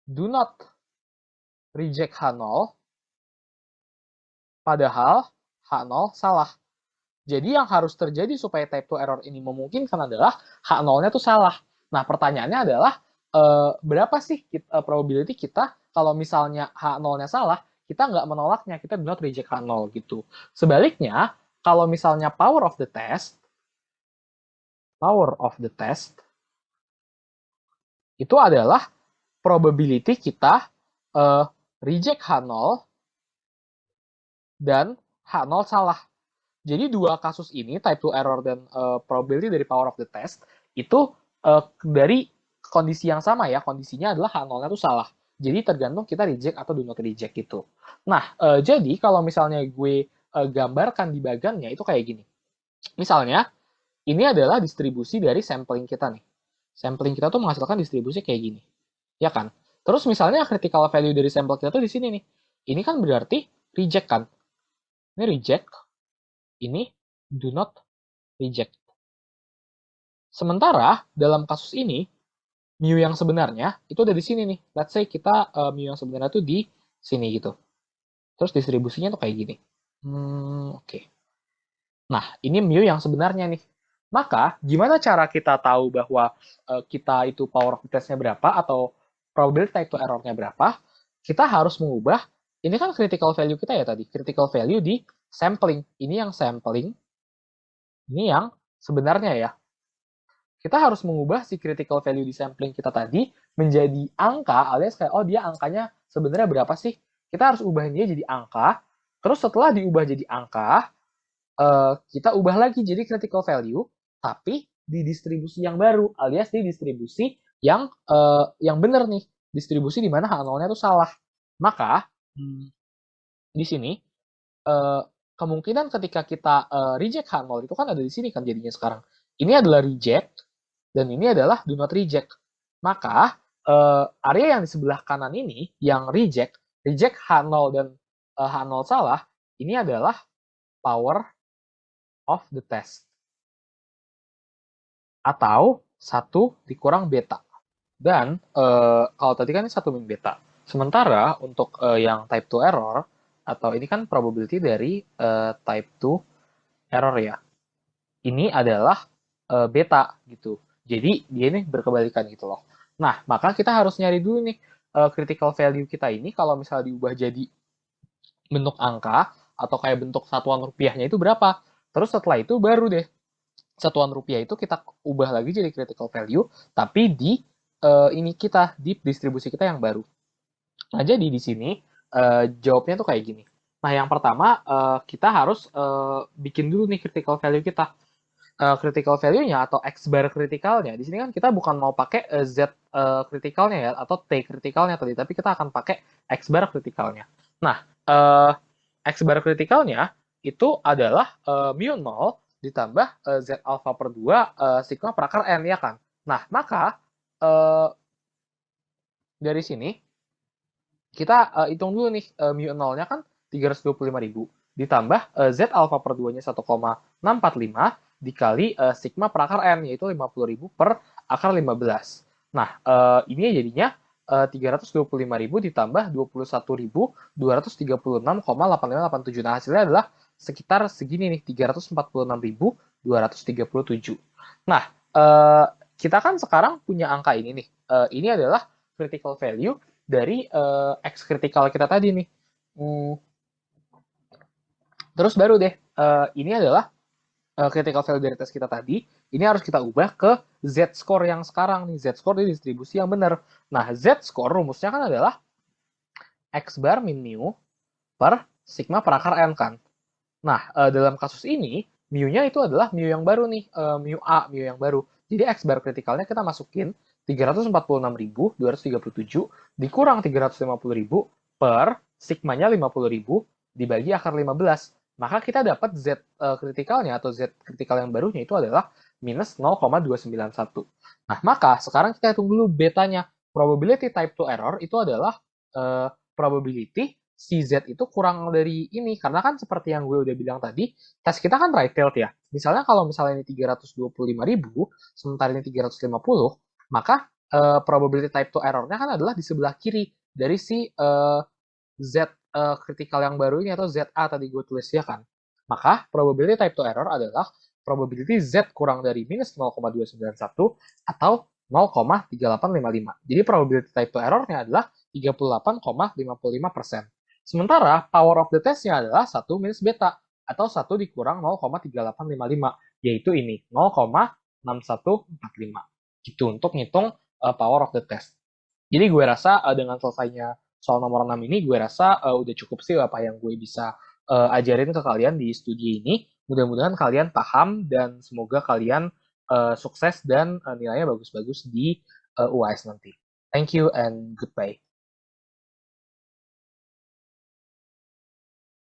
do not reject H0, padahal H0 salah. Jadi yang harus terjadi supaya type 2 error ini memungkinkan adalah H0-nya tuh salah. Nah, pertanyaannya adalah berapa sih probability kita kalau misalnya H0-nya salah, kita nggak menolaknya, kita do not reject H0 gitu. Sebaliknya, kalau misalnya power of the test, power of the test itu adalah probability kita reject H0 dan H0 salah. Jadi dua kasus ini, type 2 error dan probability dari power of the test, itu dari kondisi yang sama ya, kondisinya adalah H0-nya itu salah. Jadi tergantung kita reject atau do not reject gitu. Nah, jadi kalau misalnya gue gambarkan di bagannya itu kayak gini. Misalnya, ini adalah distribusi dari sampling kita nih. Sampling kita tuh menghasilkan distribusi kayak gini. Ya kan? Terus misalnya critical value dari sampel kita tuh di sini nih. Ini kan berarti reject kan? Ini reject, ini do not reject. Sementara dalam kasus ini, mu yang sebenarnya itu ada di sini nih. Let's say kita mu yang sebenarnya tuh di sini gitu. Terus distribusinya tuh kayak gini. Oke. Nah, ini mu yang sebenarnya nih. Maka, gimana cara kita tahu bahwa kita itu power of the test-nya berapa atau probability type to error-nya berapa? Kita harus mengubah, ini kan critical value kita ya tadi, critical value di sampling. Ini yang sampling, ini yang sebenarnya ya. Kita harus mengubah si critical value di sampling kita tadi menjadi angka, alias kayak, oh dia angkanya sebenarnya berapa sih? Kita harus ubahin dia jadi angka, terus setelah diubah jadi angka, kita ubah lagi jadi critical value, tapi di distribusi yang baru, alias di distribusi yang benar nih, distribusi di mana H0-nya itu salah. Maka di sini kemungkinan ketika kita reject H0 itu kan ada di sini kan jadinya sekarang. Ini adalah reject dan ini adalah do not reject. Maka area yang di sebelah kanan ini yang reject H0 dan H0 salah, ini adalah power of the test. Atau 1 dikurang beta. Dan kalau tadi kan ini 1 min beta. Sementara untuk yang type 2 error, atau ini kan probability dari type 2 error ya. Ini adalah beta gitu. Jadi dia ini berkebalikan gitu loh. Nah, maka kita harus nyari dulu nih critical value kita ini kalau misalnya diubah jadi bentuk angka atau kayak bentuk satuan rupiahnya itu berapa. Terus setelah itu baru deh satuan rupiah itu kita ubah lagi jadi critical value, tapi di ini kita di distribusi kita yang baru. Nah, jadi di sini jawabnya tuh kayak gini. Nah, yang pertama kita harus bikin dulu nih critical value kita. Critical value-nya atau X bar kritikalnya. Di sini kan kita bukan mau pakai Z kritikalnya ya atau T kritikalnya tadi, tapi kita akan pakai X bar kritikalnya. Nah, X bar kritikalnya itu adalah mu 0 ditambah Z alpha per 2 sigma per akar N, ya kan? Nah, maka dari sini kita hitung dulu nih mu 0-nya kan 325.000 ditambah Z alpha per 2-nya 1,645 dikali sigma per akar N, yaitu 50.000 per akar 15. Nah, ini jadinya 325.000 ditambah 21.236,8587. Nah, hasilnya adalah sekitar segini nih, 346.237. Nah, kita kan sekarang punya angka ini nih. Ini adalah critical value dari X critical kita tadi nih. Terus baru deh, ini adalah critical value dari tes kita tadi, ini harus kita ubah ke Z-score yang sekarang nih. Z-score di distribusi yang benar. Nah, Z-score rumusnya kan adalah X bar min mu per sigma per akar N kan. Nah, dalam kasus ini, mu-nya itu adalah mu yang baru nih, mu A, mu yang baru. Jadi X bar kritikalnya kita masukin 346.237 dikurang 350.000 per sigmanya 50.000 dibagi akar 15. Maka kita dapat Z kritikalnya atau Z kritikal yang barunya itu adalah minus 0,291. Nah, maka sekarang kita hitung dulu betanya. Probability type 2 error itu adalah probability si Z itu kurang dari ini. Karena kan seperti yang gue udah bilang tadi, tes kita kan right-tailed ya. Misalnya kalau misalnya ini 325.000, sementara ini 350, maka probability type 2 error-nya kan adalah di sebelah kiri dari si Z kritikal yang baru ini atau ZA tadi gue tulis ya kan. Maka probability type 2 error adalah probability Z kurang dari minus 0,291 atau 0,3855. Jadi probability type 2 error-nya adalah 38,55%. Sementara power of the test-nya adalah 1 minus beta atau 1 dikurang 0,3855, yaitu ini 0,015. 6145. Gitu untuk ngitung power of the test. Jadi gue rasa dengan selesainya soal nomor 6 ini, gue rasa udah cukup sih apa yang gue bisa ajarin ke kalian di studi ini. Mudah-mudahan kalian paham dan semoga kalian sukses dan nilainya bagus-bagus di UAS nanti. Thank you and goodbye.